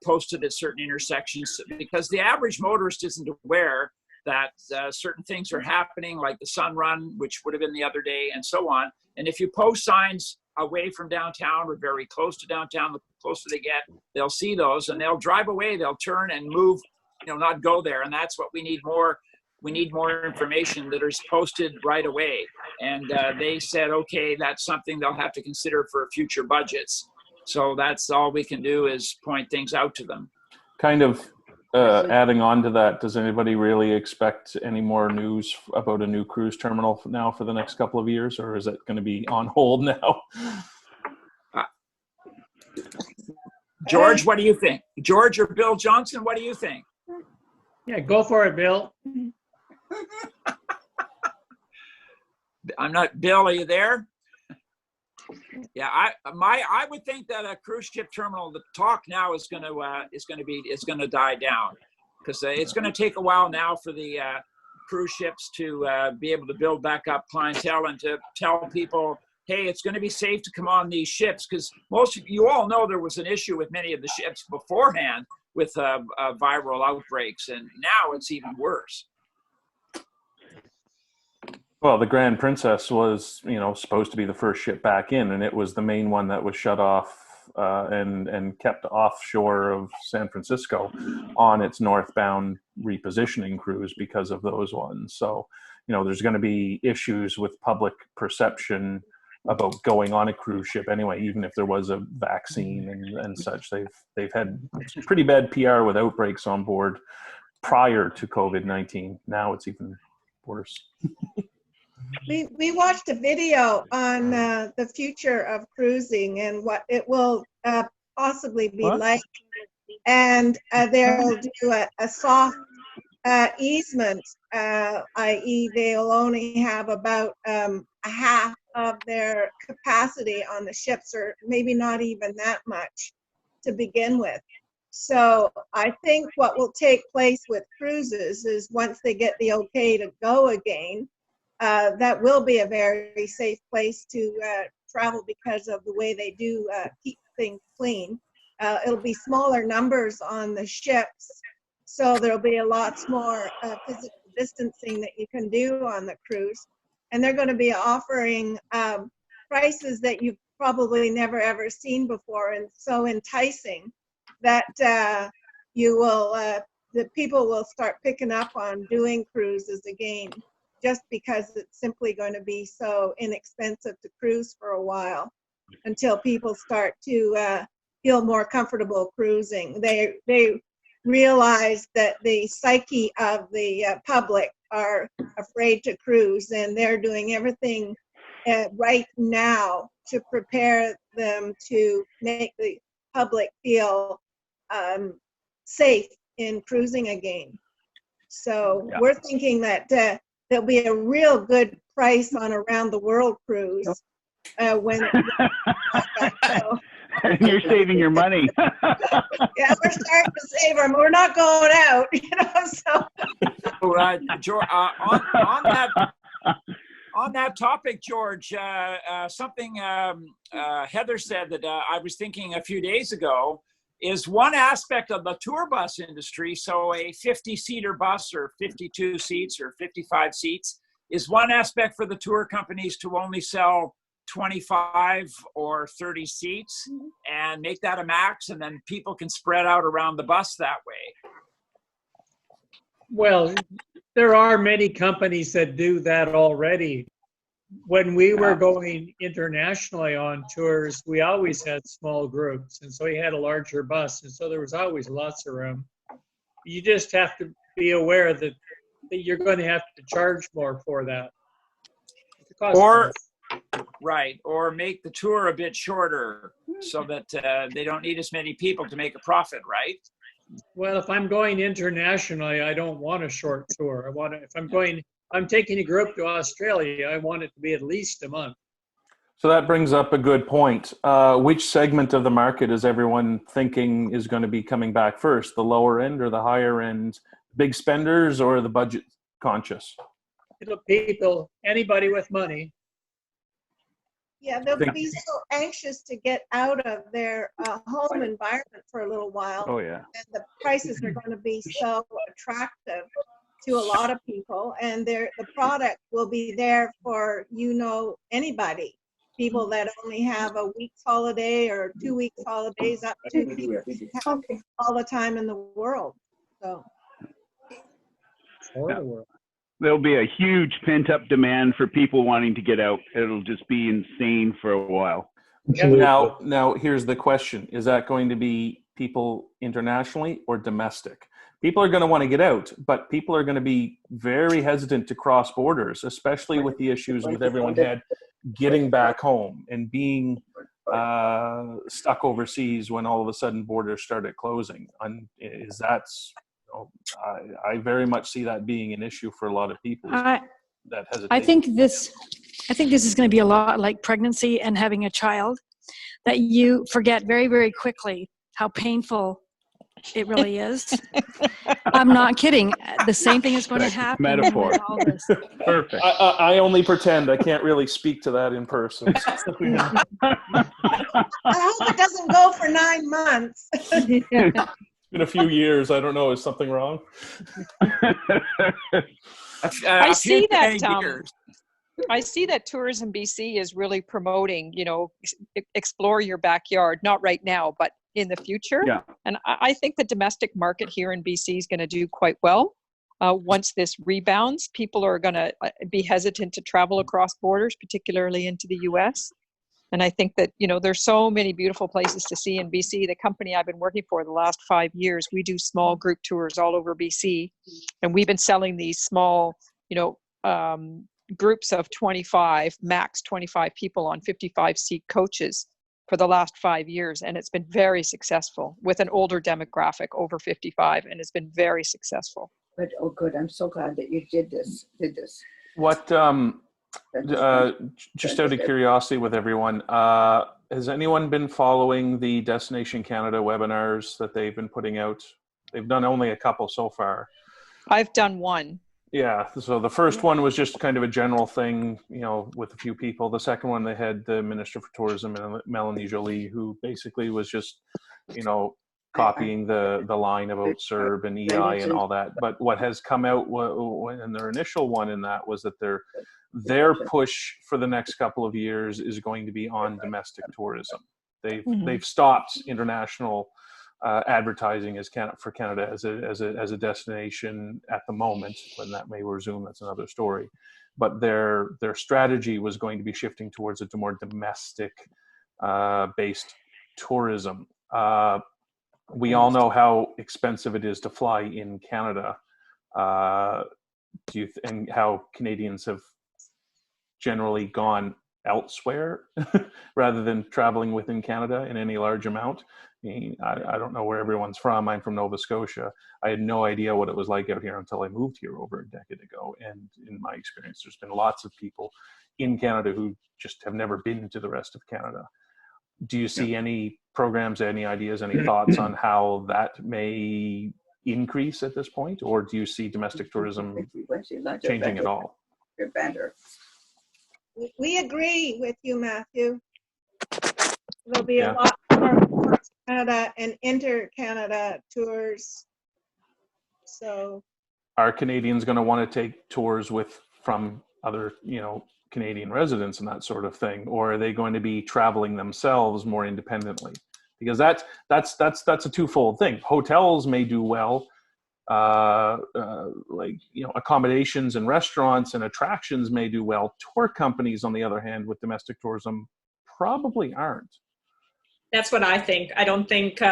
posted at certain intersections, because the average motorist isn't aware that certain things are happening, like the Sun Run, which would have been the other day, and so on. And if you post signs away from downtown or very close to downtown, the closer they get, they'll see those and they'll drive away, they'll turn and move, not go there. And that's what we need more. We need more information that is posted right away. And they said, okay, that's something they'll have to consider for future budgets. So that's all we can do is point things out to them. Kind of adding on to that, does anybody really expect any more news about a new cruise terminal now for the next couple of years, or is it going to be on hold now? George, what do you think? George or Bill Johnson, what do you think? Yeah, go for it, Bill. I'm not, Bill, are you there? Yeah, I would think that a cruise ship terminal, the talk now is going to die down, because it's going to take a while now for the cruise ships to be able to build back up clientele and to tell people, hey, it's going to be safe to come on these ships, because most of you all know there was an issue with many of the ships beforehand with viral outbreaks, and now it's even worse. Well, the Grand Princess was, supposed to be the first ship back in, and it was the main one that was shut off and kept offshore of San Francisco on its northbound repositioning cruise because of those ones. So, there's going to be issues with public perception about going on a cruise ship anyway, even if there was a vaccine and such. They've had pretty bad PR with outbreaks on board prior to COVID-19. Now it's even worse. We watched a video on the future of cruising and what it will possibly be like, and they'll do a soft easement, i.e. they'll only have about a half of their capacity on the ships, or maybe not even that much to begin with. So I think what will take place with cruises is once they get the okay to go again, that will be a very safe place to travel because of the way they do keep things clean. It'll be smaller numbers on the ships, so there'll be a lot more physical distancing that you can do on the cruise. And they're going to be offering prices that you've probably never ever seen before, and so enticing that the people will start picking up on doing cruises again, just because it's simply going to be so inexpensive to cruise for a while until people start to feel more comfortable cruising. They realize that the psyche of the public are afraid to cruise, and they're doing everything right now to prepare them to make the public feel safe in cruising again. So we're thinking that there'll be a real good price on a round the world cruise when so. You're saving your money. Yeah, we're starting to save them. We're not going out, so. George, on that topic, George, something Heather said that I was thinking a few days ago is one aspect of the tour bus industry. So a 50-seater bus, or 52 seats or 55 seats, is one aspect for the tour companies to only sell 25 or 30 seats and make that a max, and then people can spread out around the bus that way. Well, there are many companies that do that already. When we were going internationally on tours, we always had small groups, and so we had a larger bus, and so there was always lots of room. You just have to be aware that you're going to have to charge more for that. Or make the tour a bit shorter so that they don't need as many people to make a profit, right? Well, if I'm going internationally, I don't want a short tour. I'm taking a group to Australia, I want it to be at least a month. So that brings up a good point. Which segment of the market is everyone thinking is going to be coming back first? The lower end or the higher end? Big spenders or the budget conscious? People, anybody with money. Yeah, they'll be so anxious to get out of their home environment for a little while. Oh, yeah. And the prices are going to be so attractive to a lot of people, and the product will be there for, anybody. People that only have a week's holiday or 2 weeks holidays, up to people all the time in the world. So. There'll be a huge pent-up demand for people wanting to get out. It'll just be insane for a while. Now, here's the question. Is that going to be people internationally or domestic? People are going to want to get out, but people are going to be very hesitant to cross borders, especially with the issues with everyone had getting back home and being stuck overseas when all of a sudden borders started closing. I very much see that being an issue for a lot of people. That hesitate. I think this is going to be a lot like pregnancy and having a child, that you forget very, very quickly how painful it really is. I'm not kidding. The same thing is going to happen. Metaphor. With all this. Perfect. I only pretend. I can't really speak to that in person. I hope it doesn't go for 9 months. In a few years, I don't know. Is something wrong? I see that. I see that Tourism BC is really promoting, explore your backyard. Not right now, but in the future. Yeah. And I think the domestic market here in BC is going to do quite well. Once this rebounds, people are going to be hesitant to travel across borders, particularly into the U.S. And I think that, there's so many beautiful places to see in BC. The company I've been working for the last 5 years, we do small group tours all over BC. And we've been selling these small, groups of 25, max 25 people on 55-seat coaches for the last 5 years. And it's been very successful with an older demographic over 55. And it's been very successful. Good. Oh, good. I'm so glad that you did this. What, just out of curiosity with everyone, has anyone been following the Destination Canada webinars that they've been putting out? They've done only a couple so far. I've done one. Yeah, so the first one was just kind of a general thing, with a few people. The second one, they had the Minister for Tourism, Melanie Joly, who basically was just, copying the line about CERB and EI and all that. But what has come out in their initial one in that was that their push for the next couple of years is going to be on domestic tourism. They've stopped international advertising for Canada as a destination at the moment. When that may resume, that's another story. But their strategy was going to be shifting towards a more domestic based tourism. We all know how expensive it is to fly in Canada. And how Canadians have generally gone elsewhere rather than traveling within Canada in any large amount. I don't know where everyone's from. I'm from Nova Scotia. I had no idea what it was like out here until I moved here over a decade ago. And in my experience, there's been lots of people in Canada who just have never been to the rest of Canada. Do you see any programs, any ideas, any thoughts on how that may increase at this point? Or do you see domestic tourism changing at all? We agree with you, Matthew. There'll be a lot more Canada and inter-Canada tours. So, are Canadians going to want to take tours from other, Canadian residents and that sort of thing, or are they going to be traveling themselves more independently? Because that's a twofold thing. Hotels may do well, accommodations and restaurants and attractions may do well. Tour companies, on the other hand, with domestic tourism, probably aren't. That's what I think. I don't think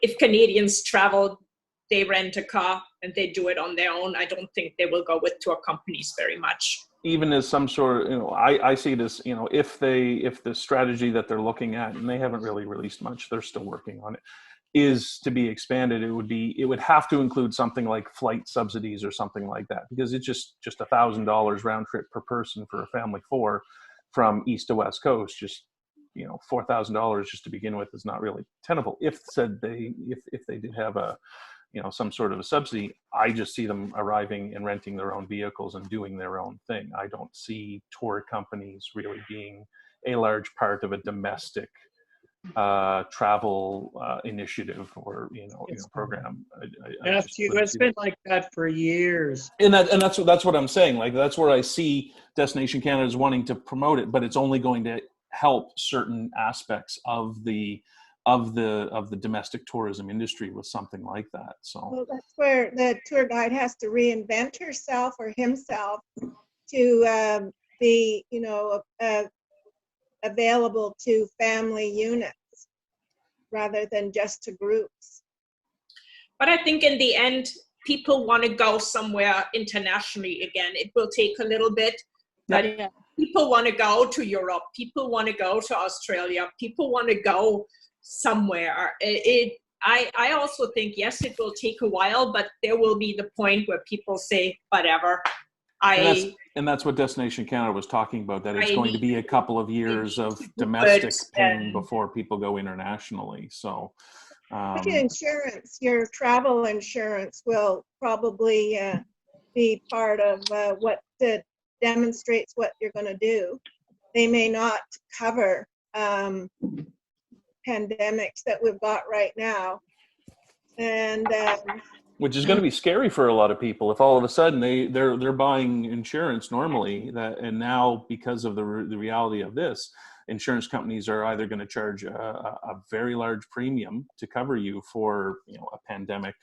if Canadians travel, they rent a car and they do it on their own. I don't think they will go with tour companies very much. Even as some sort of, I see it as, if the strategy that they're looking at, and they haven't really released much, they're still working on it, is to be expanded, it would have to include something like flight subsidies or something like that, because it's just $1,000 round trip per person for a family from east to west coast, just, you know, $4,000 just to begin with is not really tenable. If they did have a, you know, some sort of a subsidy, I just see them arriving and renting their own vehicles and doing their own thing. I don't see tour companies really being a large part of a domestic travel initiative or program. It's been like that for years. And that's what I'm saying. Like, that's where I see Destination Canada is wanting to promote it, but it's only going to help certain aspects of the domestic tourism industry with something like that. So well, that's where the tour guide has to reinvent herself or himself to be, you know, available to family units rather than just to groups. But I think in the end, people want to go somewhere internationally again. It will take a little bit, but people want to go to Europe. People want to go to Australia. People want to go somewhere. I also think, yes, it will take a while, but there will be the point where people say, whatever. And that's what Destination Canada was talking about, that it's going to be a couple of years of domestic pain before people go internationally. So your insurance, your travel insurance will probably be part of what demonstrates what you're going to do. They may not cover pandemics that we've got right now. And which is going to be scary for a lot of people if all of a sudden they're buying insurance normally, and now because of the reality of this, insurance companies are either going to charge a very large premium to cover you for, you know, a pandemic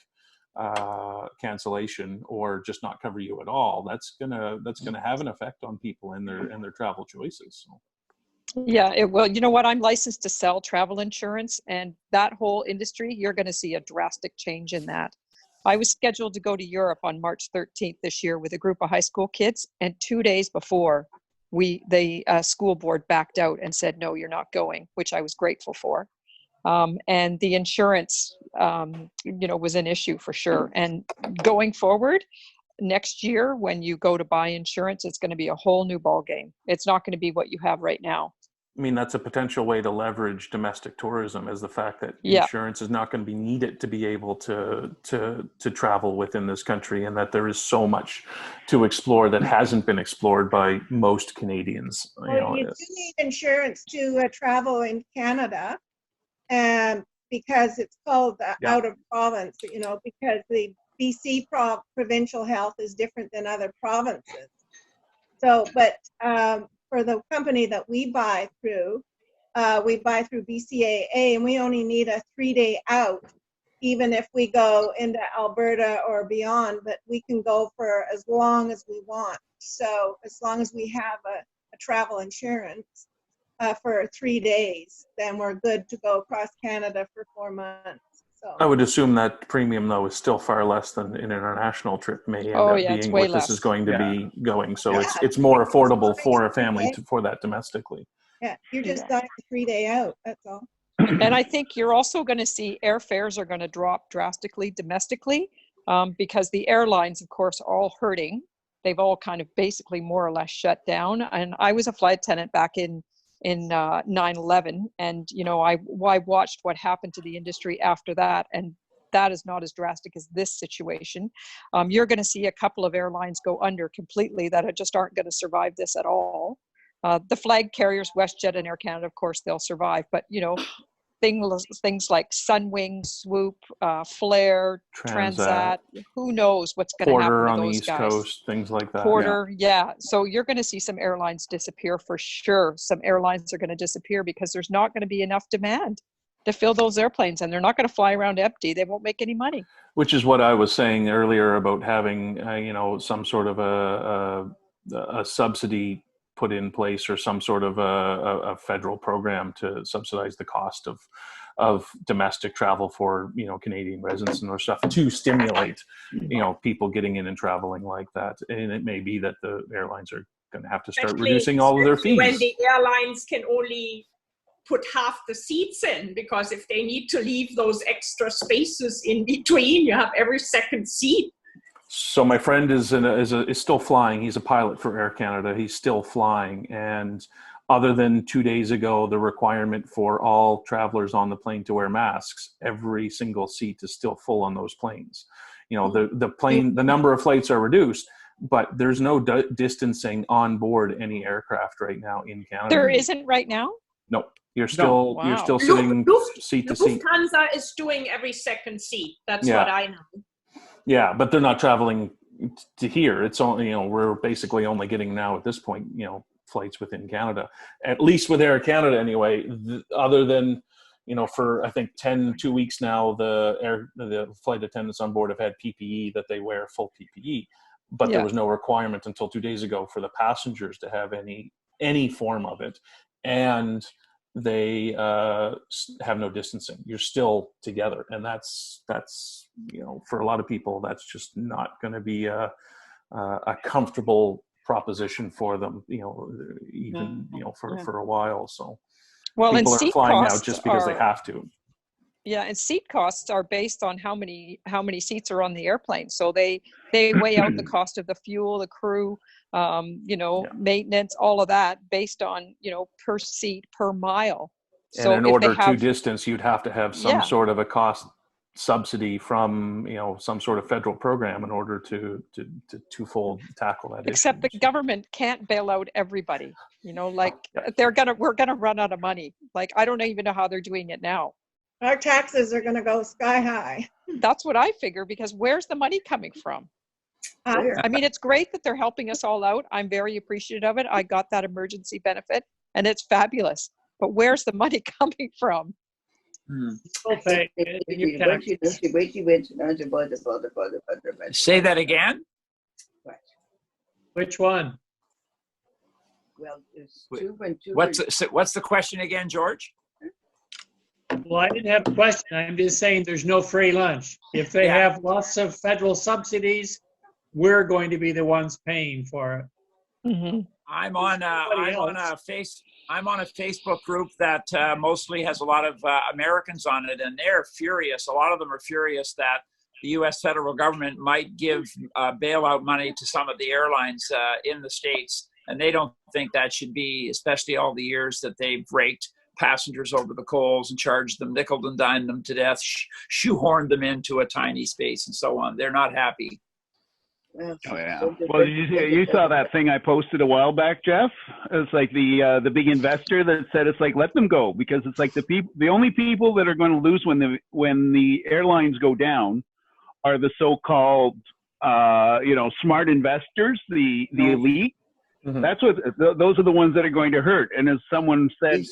cancellation, or just not cover you at all. That's gonna have an effect on people and their travel choices. So. Yeah, it will. You know what? I'm licensed to sell travel insurance, and that whole industry, you're going to see a drastic change in that. I was scheduled to go to Europe on March 13th this year with a group of high school kids, and 2 days before, the school board backed out and said, no, you're not going, which I was grateful for. And the insurance, was an issue for sure. And going forward, next year, when you go to buy insurance, it's going to be a whole new ball game. It's not going to be what you have right now. I mean, that's a potential way to leverage domestic tourism, is the fact that insurance is not going to be needed to be able to travel within this country, and that there is so much to explore that hasn't been explored by most Canadians. Well, you do need insurance to travel in Canada, because it's called out of province, because the BC provincial health is different than other provinces. So, but for the company that we buy through BCAA, and we only need a 3-day out, even if we go into Alberta or beyond, but we can go for as long as we want. So as long as we have a travel insurance for 3 days, then we're good to go across Canada for 4 months. So I would assume that premium, though, is still far less than an international trip may end up being what this is going to be going. So it's more affordable for a family for that domestically. Yeah, you're just got a 3-day out, that's all. And I think you're also going to see airfares are going to drop drastically domestically, because the airlines, of course, are all hurting. They've all kind of basically more or less shut down. And I was a flight attendant back in 9/11, and I watched what happened to the industry after that, and that is not as drastic as this situation. You're going to see a couple of airlines go under completely that just aren't going to survive this at all. The flag carriers, WestJet and Air Canada, of course, they'll survive, but things like Sunwing, Swoop, Flair, Transat, who knows what's going to happen to on those the East guys. Coast, things like that. Porter, So you're going to see some airlines disappear for sure. Some airlines are going to disappear because there's not going to be enough demand to fill those airplanes, and they're not going to fly around empty. They won't make any money. Which is what I was saying earlier about having, some sort of a subsidy put in place, or some sort of a federal program to subsidize the cost of domestic travel for Canadian residents and stuff, to stimulate people getting in and traveling like that. And it may be that the airlines are going to have to start reducing all of their fees when the airlines can only put half the seats in, because if they need to leave those extra spaces in between, you have every second seat. So my friend is still flying. He's a pilot for Air Canada. He's still flying, and other than 2 days ago, the requirement for all travelers on the plane to wear masks, every single seat is still full on those planes. You know, the number of flights are reduced, but there's no distancing on board any aircraft right now in Canada. There isn't right now? No, you're still sitting seat to seat. Lufthansa is doing every second seat. That's Yeah. what I know. Yeah, but they're not traveling to here. It's only, you know, we're basically only getting now at this point, you know, flights within Canada, at least with Air Canada anyway, other than, you know, for I think 2 weeks now, the flight attendants on board have had PPE, that they wear full PPE, but there was no requirement until 2 days ago for the passengers to have any form of it, and they have no distancing. You're still together, and that's you know, for a lot of people, that's just not going to be a comfortable proposition for them, you know, even you know, for a while. So people are flying now just because they have to. Yeah, and seat costs are based on how many seats are on the airplane. So they weigh out the cost of the fuel, the crew, you know, maintenance, all of that based on, you know, per seat, per mile. So and in order to distance, you'd have to have some sort of a cost subsidy from, you know, some sort of federal program in order to twofold tackle that Except issue. the government can't bail out everybody. You know, like we're gonna run out of money. Like, I don't even know how they're doing it now. Our taxes are going to go sky high. That's what I figure, because where's the money coming from? I mean, it's great that they're helping us all out. I'm very appreciative of it. I got that emergency benefit, and it's fabulous. But where's the money coming from? Okay. Say that again. Which one? Well, it's two and two. What's the question again, George? Well, I didn't have a question. I'm just saying there's no free lunch. If they have lots of federal subsidies, we're going to be the ones paying for it. Mm-hmm. I'm on a Facebook group that mostly has a lot of Americans on it, and they're furious. A lot of them are furious that the U.S. federal government might give bailout money to some of the airlines in the States, and they don't think that should be, especially all the years that they've raked passengers over the coals and charged them, nickel and dimed them to death, shoehorned them into a tiny space and so on. They're not happy. Oh yeah. Well, you saw that thing I posted a while back, Jeff. It's like the big investor that said it's like, let them go, because it's like the only people that are going to lose when the airlines go down are the so-called you know, smart investors, the elite. Mm-hmm. That's what those are the ones that are going to hurt. And as someone said,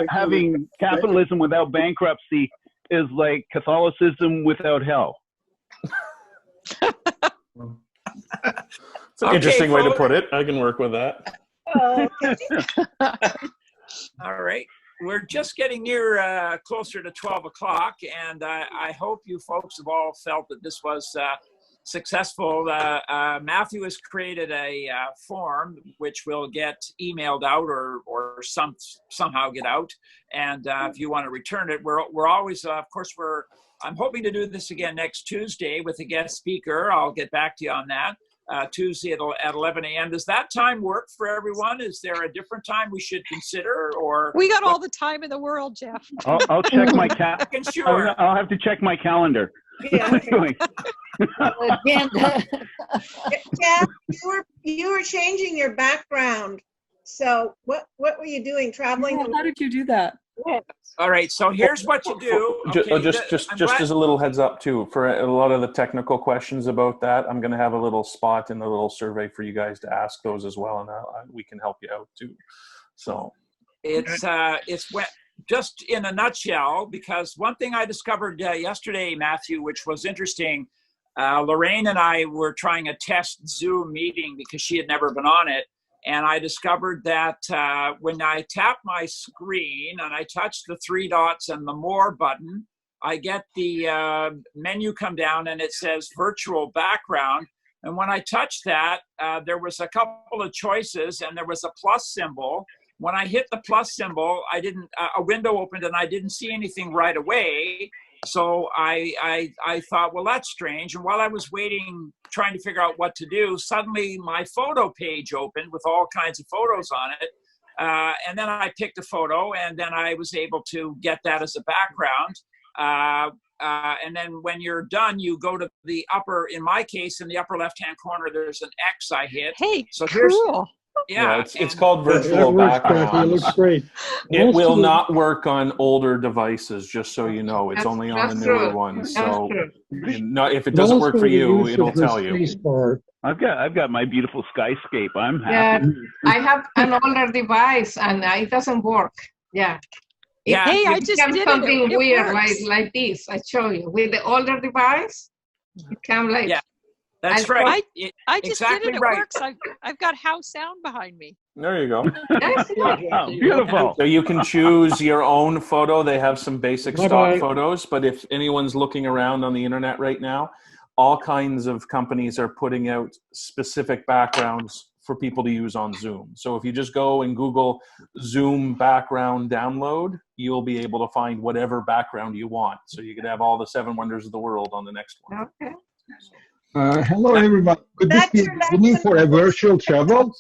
having capitalism without bankruptcy is like Catholicism without hell. It's an interesting way to put it. I can work with that. All right. We're just getting near closer to 12 o'clock, and I hope you folks have all felt that this was successful. Matthew has created a form which will get emailed out or somehow get out. And if you want to return it, we're always, of course, I'm hoping to do this again next Tuesday with a guest speaker. I'll get back to you on that. Tuesday at 11 a.m. Does that time work for everyone? Is there a different time we should consider? Or we got all the time in the world, Jeff. I'll check my sure. I'll have to check my calendar. Yeah. Jeff, you were changing your background. So what were you doing? Traveling? Yeah, how did you do that? All right, so here's what you do. Okay, just as a little heads up too, for a lot of the technical questions about that, I'm going to have a little spot in the little survey for you guys to ask those as well, and we can help you out too. So it's just in a nutshell, because one thing I discovered yesterday, Matthew, which was interesting, Lorraine and I were trying a test Zoom meeting because she had never been on it. And I discovered that when I tap my screen and I touch the three dots and the more button, I get the menu come down and it says virtual background. And when I touched that, there was a couple of choices and there was a plus symbol. When I hit the plus symbol, a window opened and I didn't see anything right away. So I thought, well, that's strange. And while I was waiting, trying to figure out what to do, suddenly my photo page opened with all kinds of photos on it. And then I picked a photo, and then I was able to get that as a background. And then when you're done, you go to the upper, in my case, in the upper left-hand corner, there's an X I hit. Hey, so here's, cool. Yeah, it's called virtual background. It looks great. It will not work on older devices, just so you know. It's only on the newer ones. So, if it doesn't work for you, it'll tell you. I've got my beautiful skyscape. I'm happy. Yeah, I have an older device and it doesn't work. Yeah. Yeah. Hey, I It just becomes did something it. It weird, works. like this. I show you with the older device. It can like. Yeah. That's right. I just exactly did it. It right. works. I've got house sound behind me. There you go. Beautiful. So you can choose your own photo. They have some basic stock Bye-bye. photos, but if anyone's looking around on the internet right now, all kinds of companies are putting out specific backgrounds for people to use on Zoom. So if you just go and Google Zoom background download, you'll be able to find whatever background you want. So you could have all the 7 wonders of the world on the next one. Okay. Hello, everyone. Could this be a beginning for a virtual travel?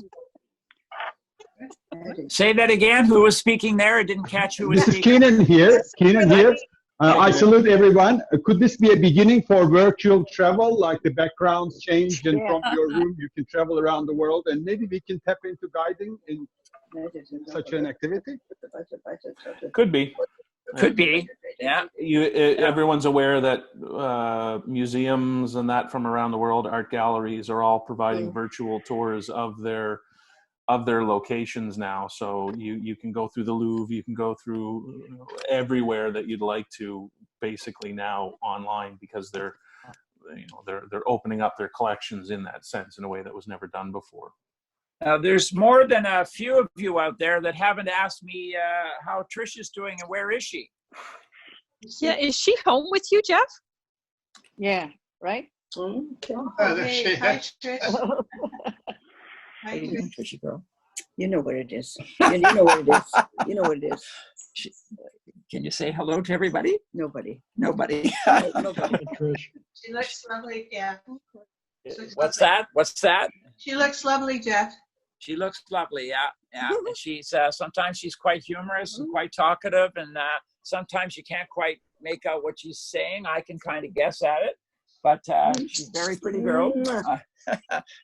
Say that again. Who was speaking there? I didn't catch who was This is speaking. Keenan here. Keenan here. I salute everyone. Could this be a beginning for virtual travel, like the backgrounds changed and from your room you can travel around the world, and maybe we can tap into guiding in such an activity? Could be. Could be. Yeah. Everyone's aware that museums and that from around the world, art galleries, are all providing virtual tours of their locations now. So you can go through the Louvre, you can go through everywhere that you'd like to, basically now online, because they're opening up their collections in that sense in a way that was never done before. There's more than a few of you out there that haven't asked me how Trisha's doing and where is she? Yeah, is she home with you, Jeff? Yeah, right? There she is. How you doing, Trisha girl? You know what it is. You know what it is. You know what it is. Can you say hello to everybody? Nobody. Nobody. Nobody. She looks lovely, yeah. What's that? What's that? She looks lovely, Jeff. She looks lovely, yeah. And she's sometimes she's quite humorous and quite talkative, and sometimes you can't quite make out what she's saying. I can kind of guess at it, but she's a very pretty girl.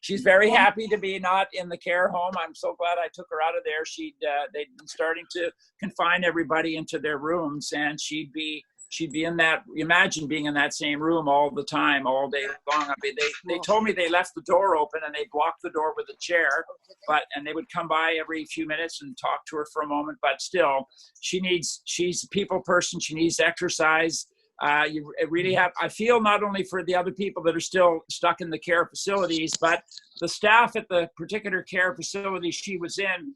She's very happy to be not in the care home. I'm so glad I took her out of there. They'd been starting to confine everybody into their rooms, and she'd be in that, imagine being in that same room all the time, all day long. I mean, they told me they left the door open and they blocked the door with a chair, and they would come by every few minutes and talk to her for a moment. But still, she's a people person. She needs exercise. You really have, I feel, not only for the other people that are still stuck in the care facilities, but the staff at the particular care facility she was in,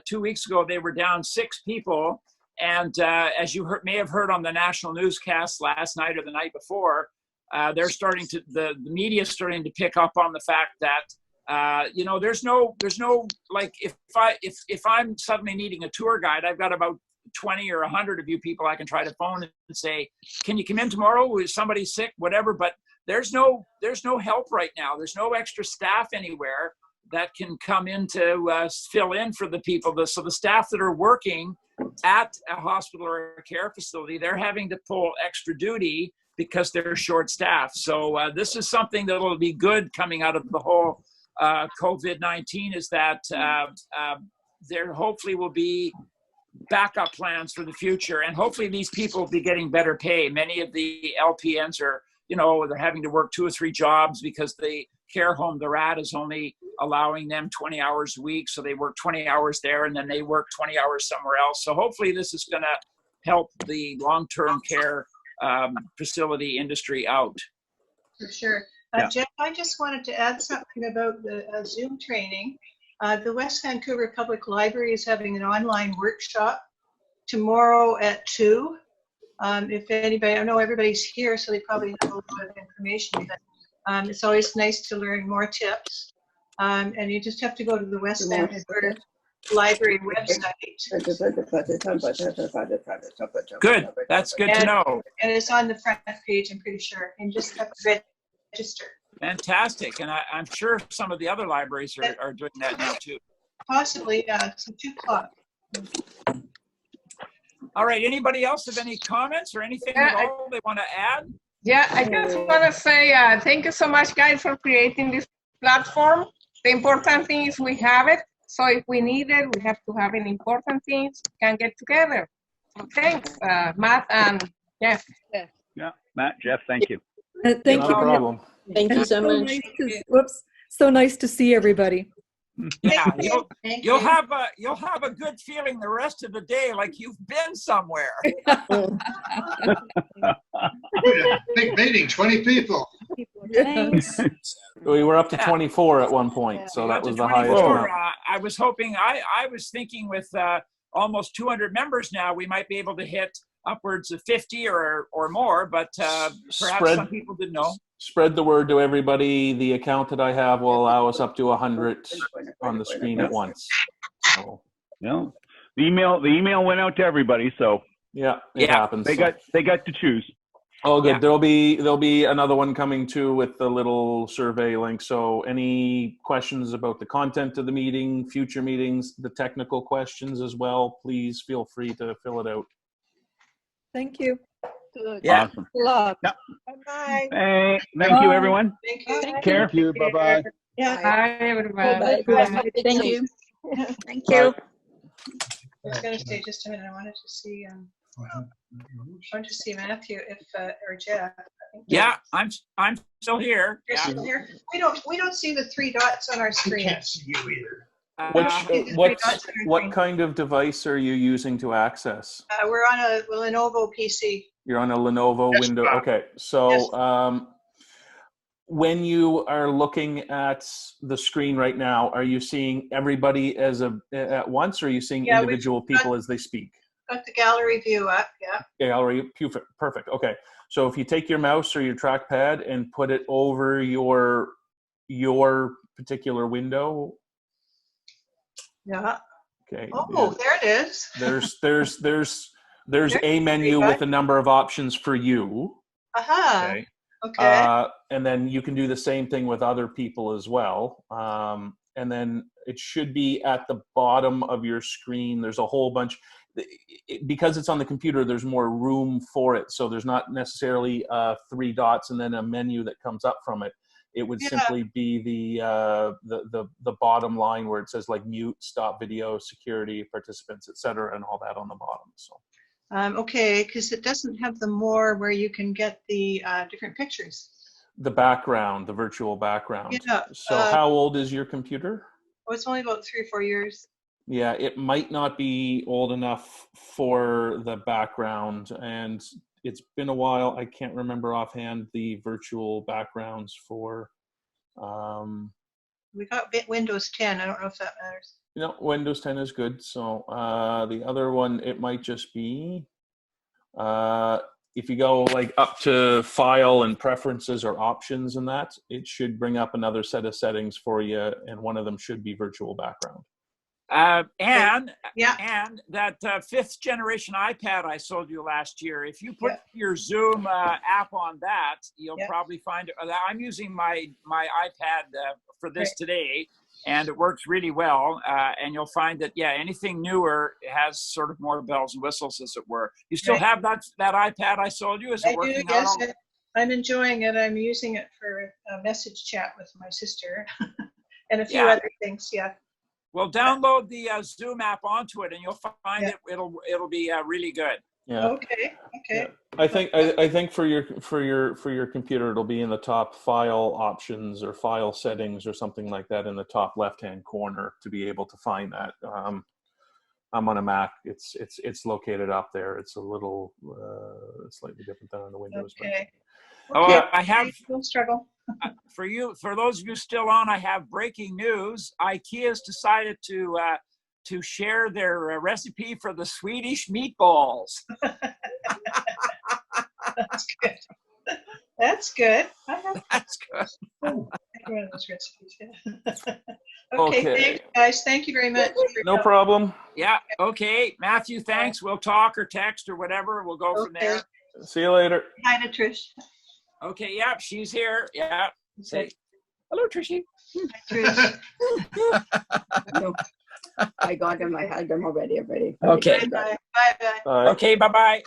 2 weeks ago, they were down 6 people. And as you may have heard on the national newscast last night or the night before, the media is starting to pick up on the fact that there's no like, if I'm suddenly needing a tour guide, I've got about 20 or 100 of you people I can try to phone and say, can you come in tomorrow? Is somebody sick? Whatever. But there's no help right now. There's no extra staff anywhere that can come in to fill in for the people. So the staff that are working at a hospital or a care facility, they're having to pull extra duty because they're short staffed. So this is something that will be good coming out of the whole COVID-19, is that there hopefully will be backup plans for the future, and hopefully these people will be getting better pay. Many of the LPNs are, they're having to work 2 or 3 jobs because the care home they're at is only allowing them 20 hours a week. So they work 20 hours there and then they work 20 hours somewhere else. So hopefully this is going to help the long-term care facility industry out. For sure. Jeff, I just wanted to add something about the Zoom training. The West Vancouver Public Library is having an online workshop tomorrow at 2. If anybody, I know everybody's here, so they probably have a lot of information, but it's always nice to learn more tips. And you just have to go to the West Vancouver library website. Good. That's good to know. And it's on the front page, I'm pretty sure. And just have to register. Fantastic. And I'm sure some of the other libraries are doing that now too. Possibly, yeah. It's 2 o'clock. All right. Anybody else have any comments or anything at all they want to add? Yeah, I just want to say thank you so much, guys, for creating this platform. The important thing is we have it. So if we need it, we have to have an important things, can get together. So thanks, Matt and Jeff. Yeah, Matt, Jeff, thank you. Thank Not you. a problem. Thank you so much. Nice whoops. So nice to see everybody. Yeah, you'll have a good feeling the rest of the day, like you've been somewhere. Big meeting, 20 people. Thanks. We were up to 24 at one point, so that was the highest 24. amount. I was hoping, I was thinking with almost 200 members now, we might be able to hit upwards of 50 or more, but perhaps some people didn't know. Spread the word to everybody. The account that I have will allow us up to 100 on the screen at once. So, yeah, the email went out to everybody, so yeah, it happens. They got to choose. Oh, good. Yeah. There'll be another one coming too with the little survey link. So any questions about the content of the meeting, future meetings, the technical questions as well, please feel free to fill it out. Thank you. Good. Yeah. Awesome. Good luck. Yep. Bye. Hey, thank you, everyone. Thank you. Take care. Thank you. Bye-bye. Yeah. Bye, everybody. Bye. Thank you. Thank you. I was going to say just a minute. I wanted to see Matthew if or Jeff. Yeah, I'm still here. You're still here. We don't see the 3 dots on our screen. Can't see you either. What kind of device are you using to access? We're on a Lenovo PC. You're on a Lenovo window. Okay, so when you are looking at the screen right now, are you seeing everybody at once, or are you seeing individual people as they speak? Got the gallery view up. Yeah. Gallery view, perfect. Okay, so if you take your mouse or your trackpad and put it over your particular window. Yeah. Okay. Oh, there it is. There's a menu with a number of options for you. Okay. Okay. And then you can do the same thing with other people as well. And then it should be at the bottom of your screen. There's a whole bunch. Because it's on the computer, there's more room for it. So there's not necessarily 3 dots and then a menu that comes up from it. It would simply be the bottom line where it says like mute, stop video, security, participants, etc., and all that on the bottom. So. Okay, because it doesn't have the more where you can get the different pictures. The background, the virtual background. Yeah. So how old is your computer? Oh, it's only about 3 or 4 years. Yeah, it might not be old enough for the background, and it's been a while. I can't remember offhand the virtual backgrounds for. We got Windows 10. I don't know if that matters. No, Windows 10 is good. So the other one, it might just be if you go like up to File and Preferences or Options and that, it should bring up another set of settings for you, and one of them should be virtual background. And that 5th generation iPad I sold you last year, if you put your Zoom app on that, you'll probably find it. I'm using my iPad for this today, and it works really well. And you'll find that, anything newer has sort of more bells and whistles, as it were. You still have that iPad I sold you? Is it working? Yes, I'm enjoying it. I'm using it for a message chat with my sister and a few other things, Well, download the Zoom app onto it, and you'll find it'll be really good. Yeah. Okay. Yeah. I think for your computer, it'll be in the top file options or file settings or something like that in the top left-hand corner to be able to find that. I'm on a Mac. It's located up there. It's a little slightly different than on the Windows. Okay. I have no struggle. For those of you still on, I have breaking news. IKEA's decided to share their recipe for the Swedish meatballs. That's good. That's good. That's good. those recipes. Yeah. Okay, thanks, guys. Thank you very much. No problem. Yeah. Okay, Matthew. Thanks. We'll talk or text or whatever. We'll go from there. See you later. Hi to Trish. Okay. Yeah, she's here. Yeah. Say hello, Trishy. Hi, Trish. No, I got them. I had them already. I'm ready. Okay. Bye. Okay. Bye-bye.